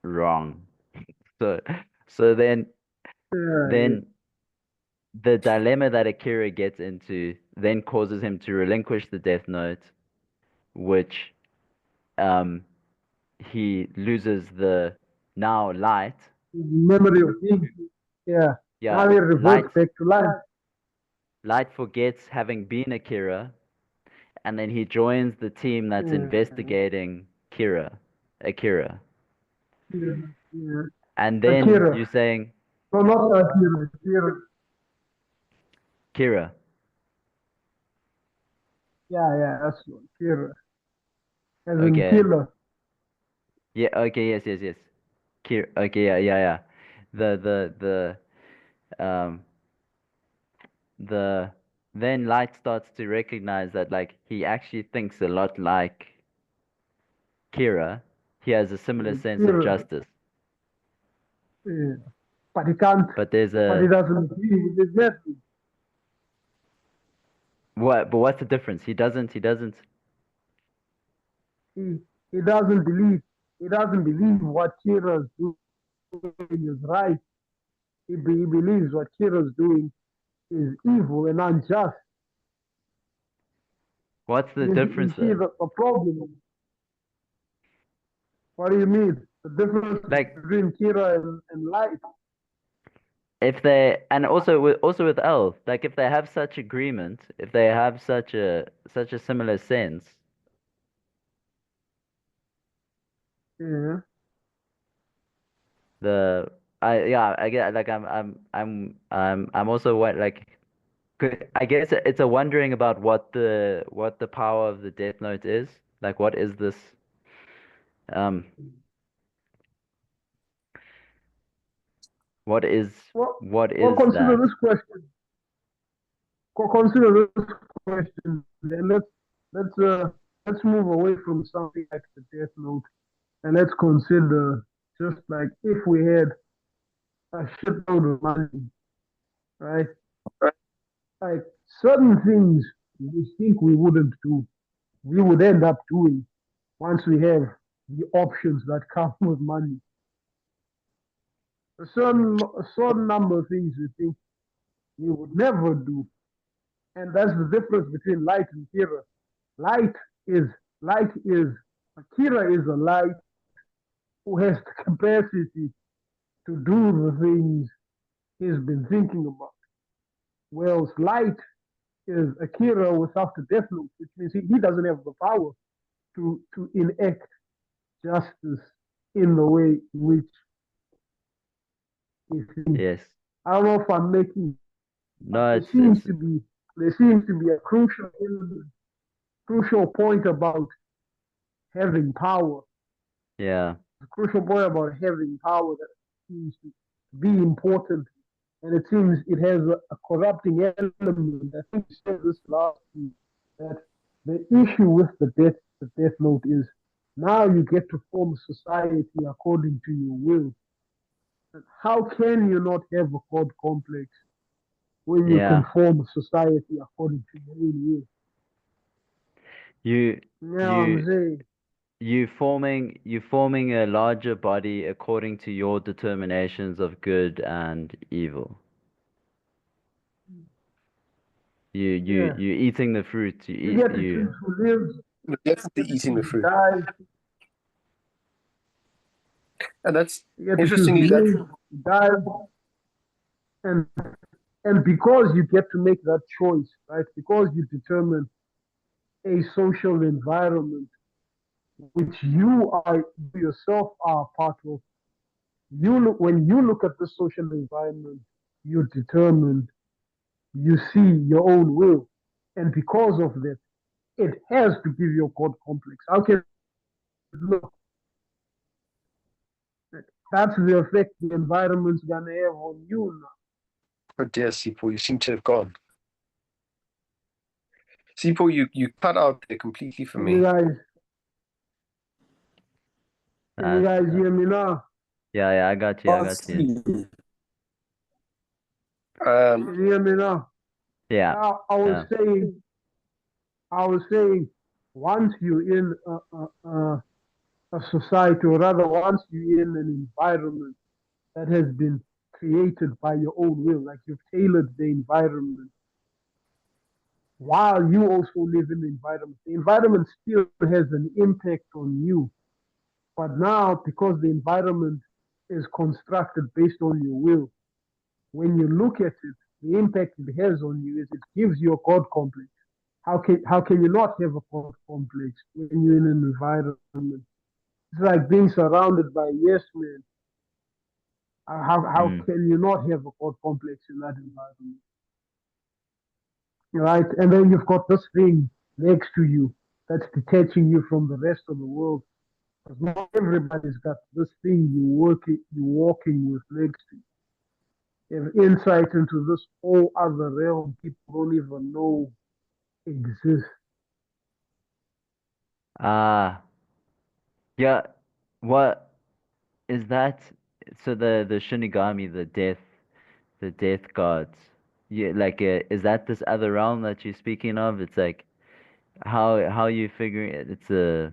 wrong. So so then
yeah,
then the dilemma that Akira gets into then causes him to relinquish the Death Note, which um, he loses the now light.
Memory of things. Yeah.
Yeah,
Now he reverts
light
back to life.
light forgets having been Akira, and then he joins the team that's
Yeah.
investigating Akira.
Yeah. Yeah.
And then
Akira.
you're saying
No, not Akira. Akira.
Kira.
Yeah, yeah, that's one. Kira. As in
Okay.
killer.
Yeah, okay, yes. Kira. Okay, yeah. The the then Light starts to recognize that like he actually thinks a lot like Kira. He has a similar sense of
Kira.
justice.
Yeah. But he can't,
But there's
but he
a
doesn't agree with his method.
what but what's the difference? He doesn't
He, he doesn't believe, he doesn't believe what Kira's doing is right. He believes what Kira's doing is evil and unjust.
what's the
You
difference
see
though?
the problem. What do you mean? The difference
Like
between Kira and Light.
if they and also with Elf, like if they have such agreement, if they have such a similar sense,
Yeah.
the I yeah I get like I'm also what like I guess it's a wondering about what the power of the Death Note is. Like what is this um what is
Well,
what
well,
is
consider
that?
this question. Consider this question, and let's move away from something like the Death Note, and let's consider just like if we had a shitload of money, right? Like certain things we think we wouldn't do, we would end up doing once we have the options that come with money. A certain number of things we think we would never do, and that's the difference between light and Kira. Light is light is Akira is a light who has the capacity to do the things he's been thinking about. Whereas light is Akira without the death note, which means he doesn't have the power to enact justice in the way in which he thinks.
Yes.
I don't know if I'm making, but
No,
there
it's
seems
it's
to be a crucial point about having power.
yeah.
A crucial point about having power that seems to be important, and it seems it has a corrupting element. I think you said this last week that the issue with the death note is now you get to form society according to your will. How can you not have a God complex when you can
Yeah.
form a society according to your own will?
You
Now I'm
you
saying,
you forming a larger body according to your determinations of good and evil.
yeah,
You eating the fruit. You
you
eat
get to
you.
choose who lives,
We're
you
definitely
get to
eating
choose
the
who
fruit.
dies,
And that's
you get to choose
interestingly
who
that
lives, who dies, and because you get to make that choice, right? Because you determine a social environment which you yourself are part of. When you look at the social environment, you determine, you see your own will, and because of that, it has to give you a God complex. How can look? That's the effect the environment's gonna have on you now.
oh dear Sipho, you seem to have gone. Sipho, you cut out there completely for
Can you
me.
guys, can you
That's
guys hear me now?
yeah, I got you. I got you.
Can
Um
you hear me now?
Yeah.
Now
Yeah.
I was saying, once you're in a society, or rather, once you're in an environment that has been created by your own will. Like you've tailored the environment while you also live in the environment. The environment still has an impact on you. But now, because the environment is constructed based on your will, when you look at it, the impact it has on you is it gives you a God complex. How can you not have a God complex when you're in an environment? It's like being surrounded by yes men. How
Mm.
can you not have a God complex in that environment? Right? And then you've got this thing next to you that's detaching you from the rest of the world. Because not everybody's got this thing you're walking with next to you. You have insight into this whole other realm people don't even know exists.
Ah, yeah. What is that? So the Shinigami, the death gods. Yeah, like is that this other realm that you're speaking of? It's like how you figuring it? It's a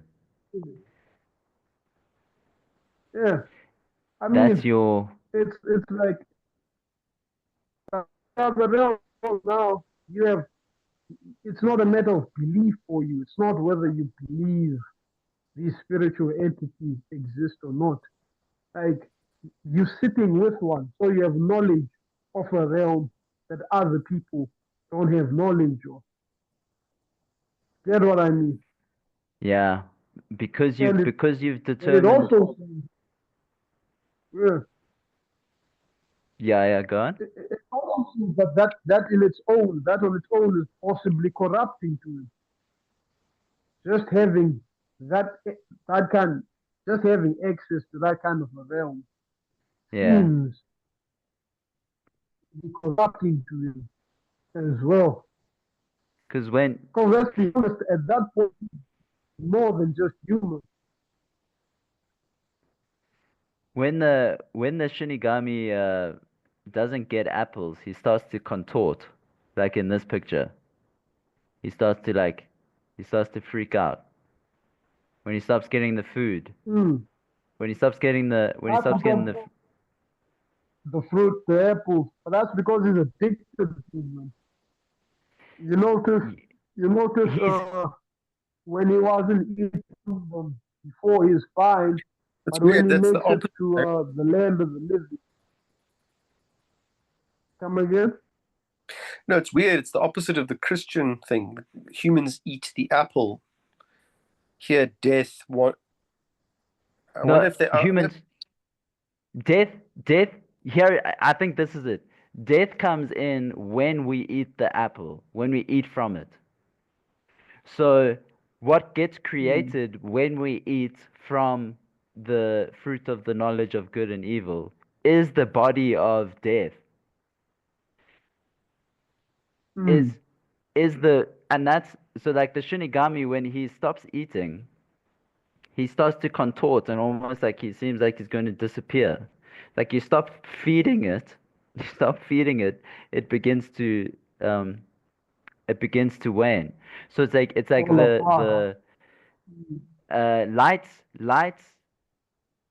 Yeah, I
that's
mean,
your
it's like other realm now. You have. It's not a matter of belief for you. It's not whether you believe these spiritual entities exist or not. Like you're sitting with one, so you have knowledge of a realm that other people don't have knowledge of. Get what I mean?
yeah
And
because you've
it
determined
also, yeah,
yeah go on.
it also seems that in its own, that on its own is possibly corrupting to it. Just having that that kind, just having access to that kind of a realm
Yeah,
seems to be corrupting to him as well.
because when
Because let's be honest, at that point, more than just human.
when the Shinigami doesn't get apples, he starts to contort, like in this picture. He starts to like he starts to freak out when he stops getting the food.
Mm.
When he
That's
stops getting
because the fruit, the apples, but that's because he's addicted to them. You notice, you notice
he's
when he wasn't eating them before, he's fine,
That's
but when
weird.
he
That's the
makes it
opposite.
to
Right?
the land of the living, come again?
No, it's weird. It's the opposite of the Christian thing. Humans eat the apple. Here, death. What? I wonder
no
if they are.
humans death death here I think this is it. Death comes in when we eat the apple, when we eat from it. So what gets
Mm.
created when we eat from the fruit of the knowledge of good and evil is the body of death. Is
Mm.
is the and that's so like the Shinigami when he stops eating, he starts to contort and almost like he seems like he's going to disappear. Like you stop feeding it, you stop feeding it, it begins to um it begins to wane. So it's like
Fall
the
apart.
the
Mm.
lights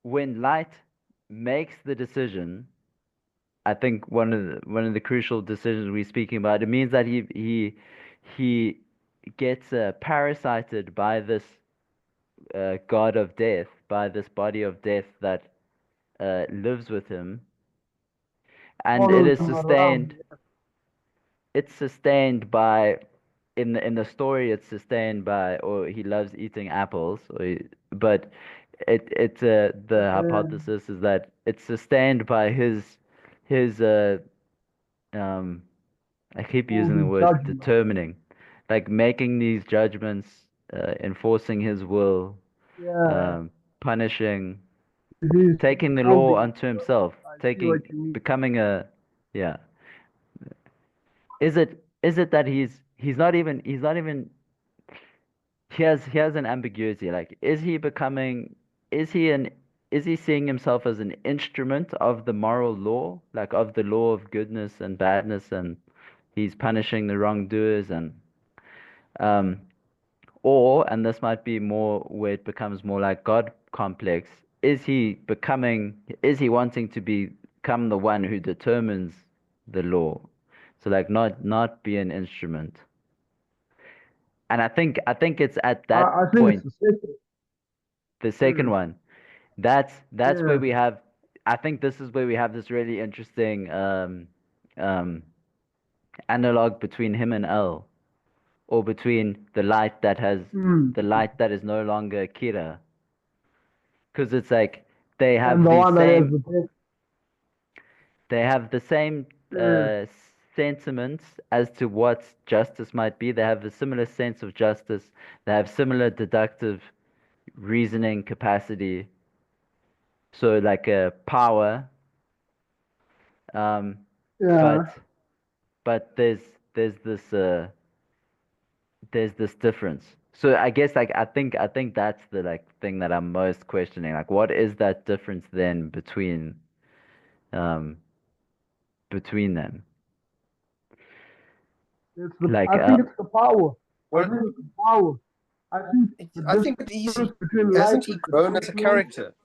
when light makes the decision, I think one of the crucial decisions we're speaking about, it means that he gets parasited by this god of death, by this body of death that lives with him, and it
Follows
is
him around.
sustained. It's sustained by in the story. It's sustained by, or he loves eating apples, but the
Yeah.
hypothesis is that it's sustained by his um I keep
All
using the
these
word
judgments.
determining, like making these judgments, enforcing his will,
Yeah.
um, punishing,
He's
taking the law
holding.
unto himself,
I see
taking,
what you mean.
becoming a, yeah. Is it that he's not even he has an ambiguity. Like, is he an, is he seeing himself as an instrument of the moral law, like of the law of goodness and badness, and he's punishing the wrongdoers um, or, and this might be more where it becomes more like God complex, is he wanting to become the one who determines the law. So like not be an instrument. And I think it's at
I
that
think it's
point,
the second.
the second
Mm,
one, that's where
yeah.
we have. I think this is where we have this really interesting um, analog between him and L, or between
Mm.
the light that is no longer Kira, because it's like they
And
have
the
these
one that has
same
the best.
they have the same
Yeah.
sentiments as to what justice might be. They have a similar sense of justice. They have similar deductive reasoning capacity. So like a power, um,
Yeah.
but there's this there's this difference. So I guess like I think that's the like thing that I'm most questioning. Like what is that difference then um between them? Like
I think it's the power. I
Well,
think it's the power. I think the
I think that
difference between light
hasn't he
with the
grown as
death
a
note,
character?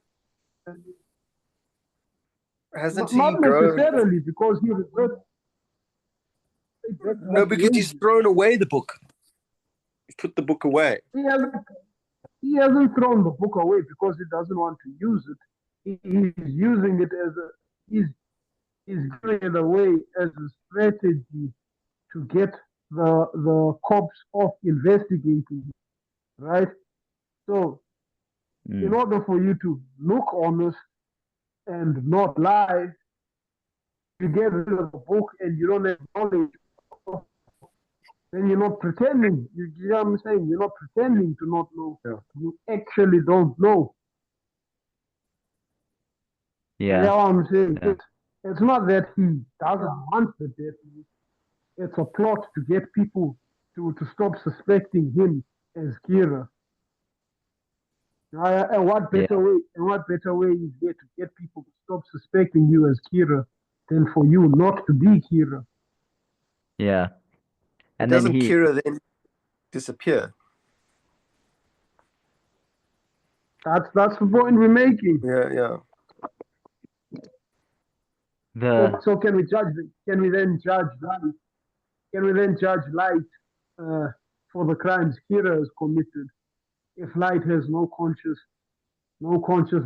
and
Hasn't he
not
grown?
necessarily because he reverts back to
No,
what he
because he's
is.
thrown away the book. He put the book away.
He hasn't he hasn't thrown the book away because he doesn't want to use it. He's using it as a he's he's giving it away as a strategy to get the cops off investigating, right? So in
mm,
order for you to look honest and not lie, you get rid of the book and you don't have knowledge, then you're not pretending. You know what I'm saying? You're not pretending to not know.
Yeah.
You actually don't know. You
yeah,
know what I'm saying?
yeah,
It's not that he doesn't want the death. It's a plot to get people to stop suspecting him as Kira. And what better
yeah,
way? And what better way is there to get people to stop suspecting you as Kira than for you not to be Kira?
yeah.
But
And then
doesn't
he
Kira then disappear?
That's the point we're making.
Yeah, yeah.
the
So can we judge? Can we then judge light? Can we then judge light for the crimes Kira has committed if light has no conscious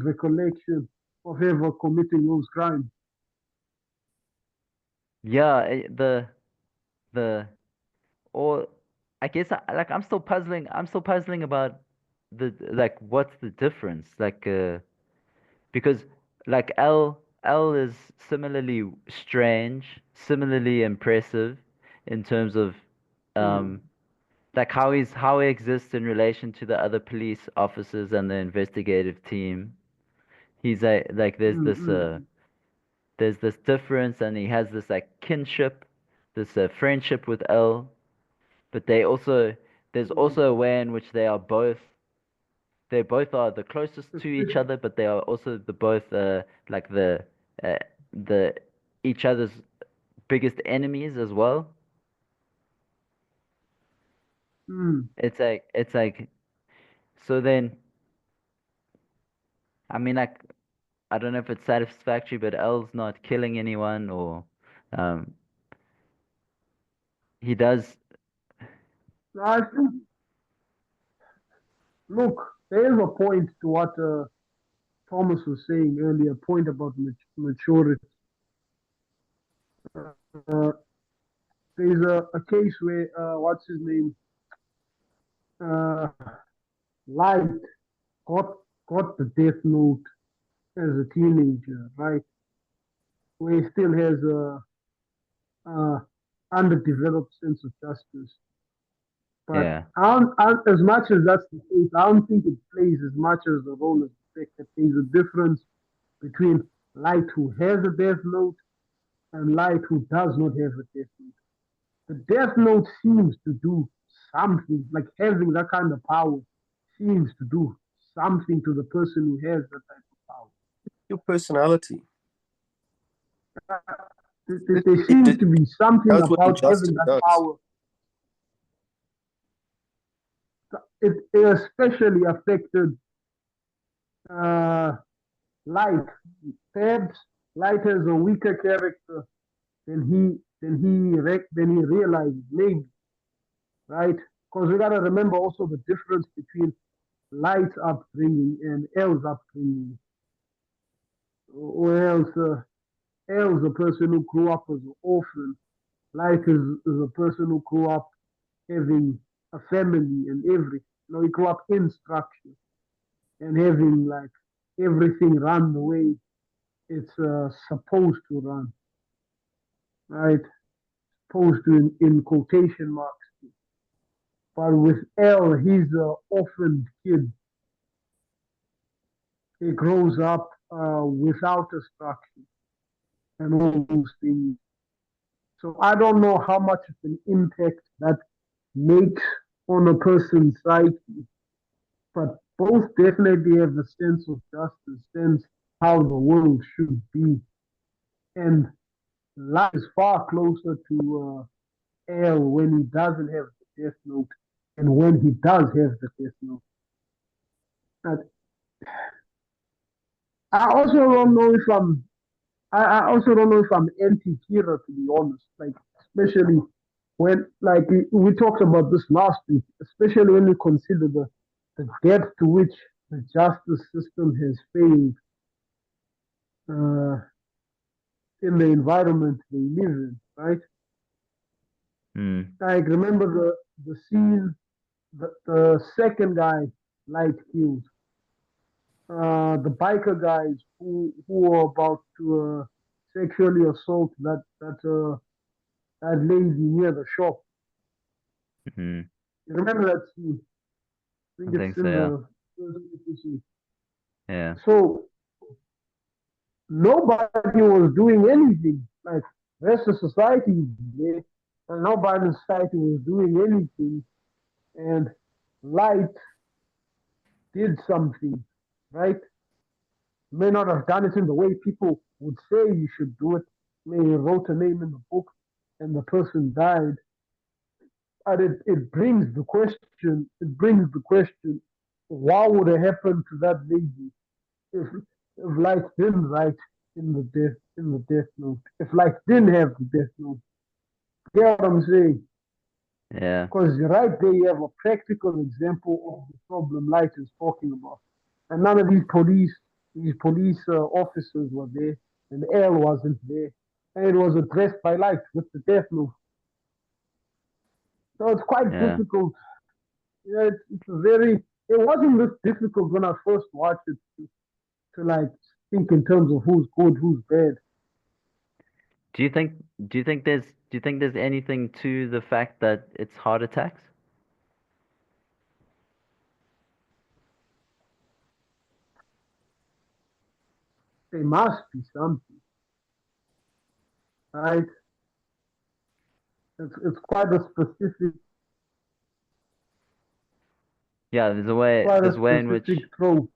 recollection of ever committing those crimes?
yeah the or I guess like I'm still puzzling about the like what's the difference like because like L is similarly strange, similarly impressive in terms of
Mm,
um like how he exists in relation to the other police officers and the investigative team. He's a like
mm, mm,
there's this difference and he has this like kinship, this friendship with L, but there's
mm.
also a way in which they both are the closest to each other, but they are also the both like uh, the each other's biggest enemies as well.
Mm.
It's like so then I mean like I don't know if it's satisfactory, but L's not killing anyone or um he does.
I think, look, there is a point to what Thomas was saying earlier, a point about maturity. Uh, there's a case where, what's his name? Uh, Light got, got the death note as a teenager, right? Where he still has a underdeveloped sense of justice. But
Yeah,
as much as that's the case, I don't think it plays as much as the role as the fact that there's a difference between Light who has a death note and Light who does not have a death note. The death note seems to do something, like having that kind of power seems to do something to the person who has that type of power.
Your personality.
There seems to be something
Does what
about having
injustice
that
does.
power. It especially affected uh, Light. Perhaps Light has a weaker character than he realizes, maybe, right? Because we gotta remember also the difference between Light's upbringing and L's upbringing. Whereas L is a person who grew up as an orphan. Light is a person who grew up having a family and everything. He grew up in structure and having like everything run the way it's supposed to run, right? Supposed to in quotation marks. But with L, he's an orphaned kid. He grows up without a structure and all those things. So I don't know how much of an impact that makes on a person's psyche, but both definitely have a sense of justice, sense how the world should be. And life is far closer to L when he doesn't have the death note and when he does have the death note. But I also don't know if I'm I also don't know if I'm anti-hero to be honest. Like especially when like we talked about this last week, especially when you consider the depth to which the justice system has failed uh, in the environment they live in, right?
Mm.
Like remember the scene, the second guy Light killed, the biker guys who were about to sexually assault that lady near the shop.
Mm.
You remember that scene? I
I
think
think
it's
so,
in
yeah.
the first episode.
Yeah.
So nobody was doing anything. Like the rest of society is there, and nobody in society was doing anything. And Light did something, right? May not have done it in the way people would say you should do it. May he wrote a name in the book, and the person died. But it brings the question. It brings the question: what would have happened to that lady if Light didn't write in the death note? If Light didn't have the death note, get what I'm saying?
Yeah.
Because right there you have a practical example of the problem Light is talking about, and none of these police officers were there, and L wasn't there, and it was addressed by Light with the death note. So it's quite
Yeah.
difficult. Yeah, it's a very. It wasn't this difficult when I first watched it to like think in terms of who's good, who's bad.
Do you think there's anything to the fact that it's heart attacks?
There must be something, right? It's
Yeah,
quite a
there's a way in
specific
which,
trope.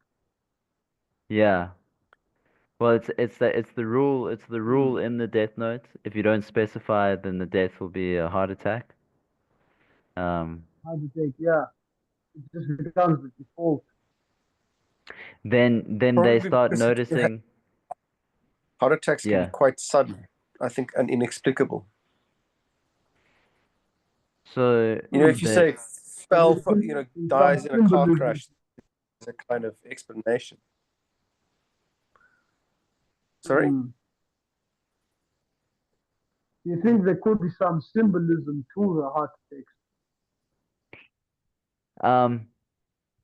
yeah. Well, it's the rule
Hmm.
in the death note. If you don't specify, then the death will be a heart attack. Um,
How to take? Yeah, it just becomes the default.
then they
Probably
start
because
noticing,
heart attacks can be
yeah.
quite sudden, I think, and inexplicable.
So
If you
Hmm.
the
say
But
fell,
there's some
dies in a car
symbolism.
crash, there's a kind of explanation. Sorry?
Hmm. You think there could be some symbolism to the heart attacks?
um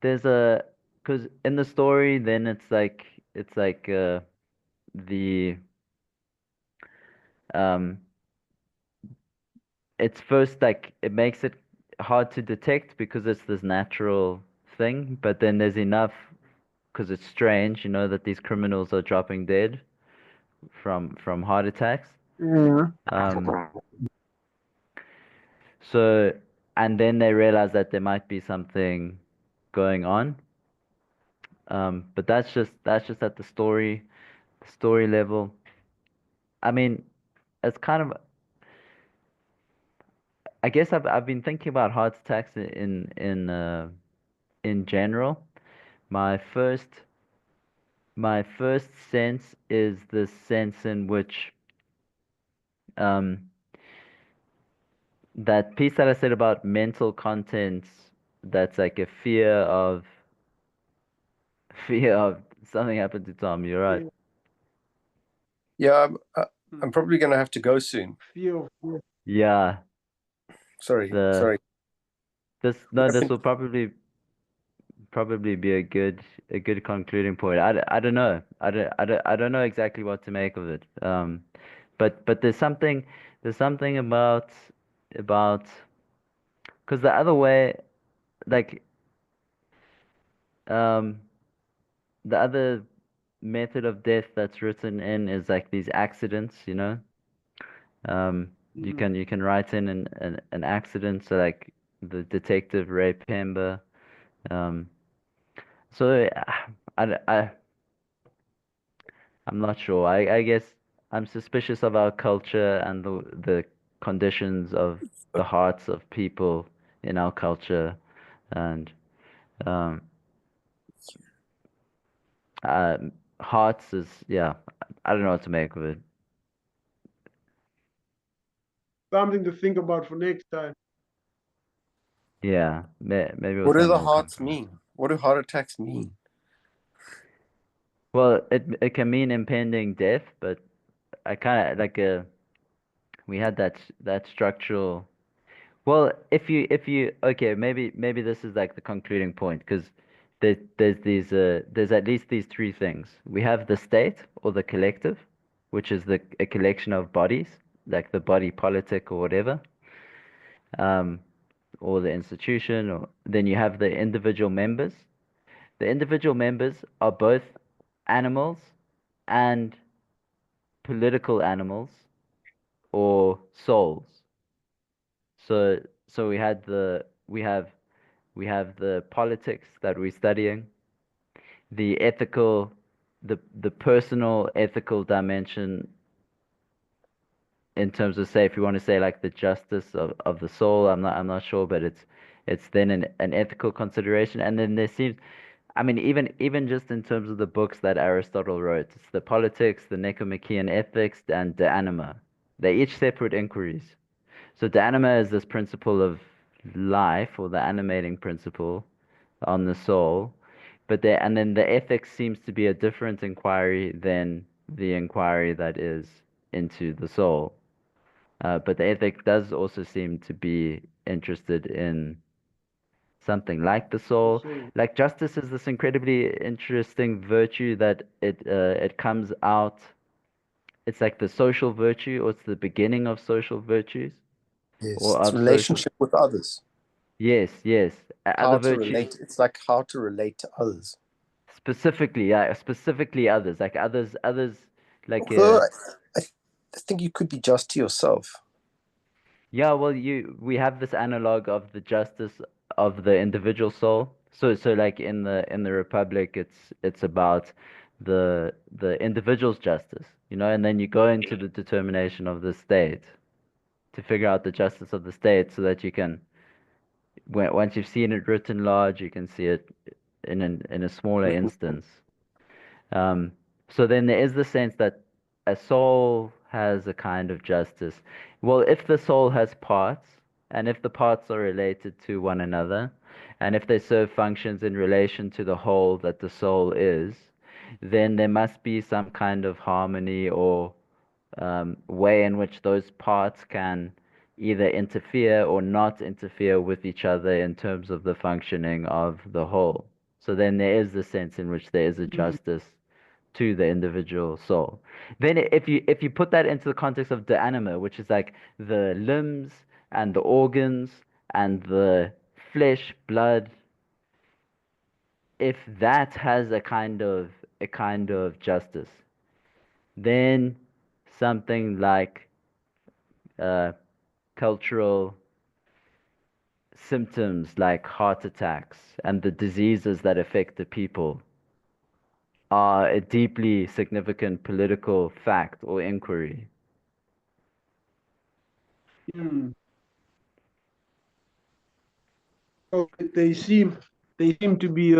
there's a because in the story then it's like the um it's first like it makes it hard to detect because it's this natural thing, but then there's enough because it's strange, that these criminals are dropping dead from heart attacks.
Yeah.
Um, so and then they realize that there might be something going on. But that's just at the story level. I mean, it's kind of I guess I've been thinking about heart attacks in general. My first My first sense is the sense in which um, that piece that I said about mental contents, that's like a fear of something happened to Tom. You're right.
Yeah, I'm probably going to have to go soon.
Fear of fear.
Yeah.
Sorry.
The this
think-
will probably be a good concluding point. I don't know. I don't know exactly what to make of it. But there's something about because the other way, like um the other method of death that's written in is like these accidents, you know.
Mm.
You can write in an accident, so like the detective Ray Pember. Um, so I I'm not sure. I guess I'm suspicious of our culture and the conditions of the hearts of people in our culture, and um, uh, hearts is yeah. I don't know what to make of it.
Something to think about for next time.
Yeah, maybe
What
with
do
some
the
more
hearts
concrete.
mean? What do heart attacks mean?
Well, it can mean impending death, but I kind of like we had that structural. Well, if you okay, maybe this is like the concluding point because there's at least these three things. We have the state or the collective, which is a collection of bodies, like the body politic or whatever, um, or the institution, or then you have the individual members. The individual members are both animals and political animals or souls. So we have the politics that we're studying, the ethical, the personal ethical dimension in terms of say if you want to say like the justice of the soul. I'm not sure, but it's then an ethical consideration, and then there seems I mean, even just in terms of the books that Aristotle wrote, it's the Politics, the Nichomachean Ethics, and the Anima. They're each separate inquiries. So the Anima is this principle of life, or the animating principle on the soul, but there and then the ethics seems to be a different inquiry than the inquiry that is into the soul. But the ethic does also seem to be interested in something like the soul.
So
Like justice is this incredibly interesting virtue that it comes out. It's like the social virtue, or it's the beginning of social virtues,
Yes,
or
it's
of social.
relationship with others.
Yes, yes. Other
How to
virtues,
relate. It's like how to relate to others.
specifically, yeah, specifically others, like others, like
Although I think you could be just to yourself.
yeah. Well, we have this analog of the justice of the individual soul. So like in the Republic, it's about the individual's justice, you know, and then you go into the determination of the state to figure out the justice of the state, so that you can, once you've seen it written large, you can see it in a smaller
Written.
instance. Um, so then there is the sense that a soul has a kind of justice. Well, if the soul has parts, and if the parts are related to one another, and if they serve functions in relation to the whole that the soul is, then there must be some kind of harmony or way in which those parts can either interfere or not interfere with each other in terms of the functioning of the whole. So then there is the sense in which there is a justice to the individual soul. Then if you put that into the context of the anima, which is like the limbs and the organs and the flesh, blood, if that has a kind of justice, then something like uh, cultural symptoms like heart attacks and the diseases that affect the people are a deeply significant political fact or inquiry.
mm, so they seem to be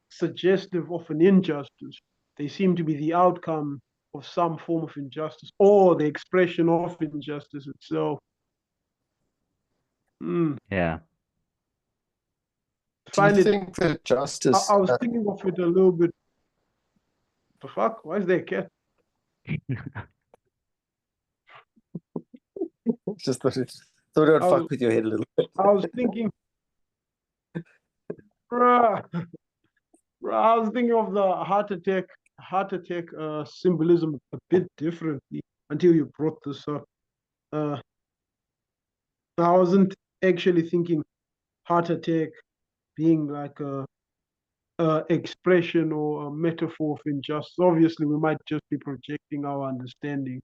suggestive of an injustice. they seem to be the outcome of some form of injustice or the expression of injustice itself.
Yeah.
Do you
Find it.
think that justice?
I was thinking of it a little bit. The fuck? Why is there a cat?
Just thought it would
I
fuck
was,
with your head a little bit.
I was thinking, bruh, I was thinking of the heart attack symbolism a bit differently until you brought this up. I wasn't actually thinking heart attack being like a expression or a metaphor of injustice. Obviously, we might just be projecting our understanding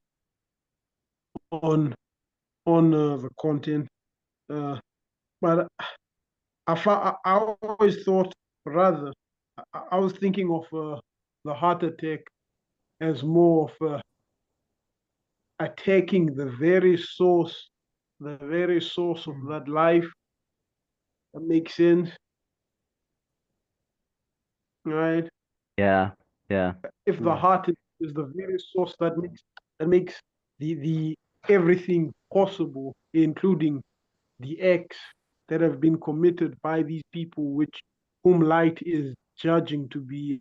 on the content. But I always thought, rather, I was thinking of the heart attack as more of attacking the very source of that life. That makes sense, right?
Yeah. Yeah.
If the heart is the very source that makes the everything possible, including the acts that have been committed by these people, whom light is judging to be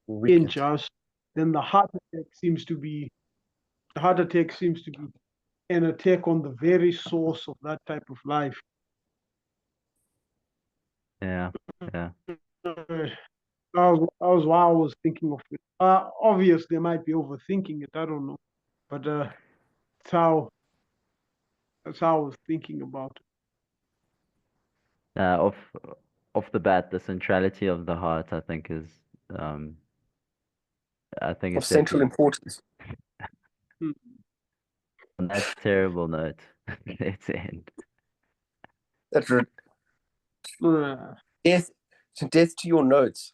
Wicked.
unjust, then the heart attack seems to be an attack on the very source of that type of life.
Yeah. Yeah.
That was why I was thinking of it. Obviously, I might be overthinking it. I don't know, but that's how I was thinking about
Off the bat, the centrality of the heart, I think, is
Of central
definitely
importance.
it.
on that terrible note. Let's end.
That
Mm.
death to your notes.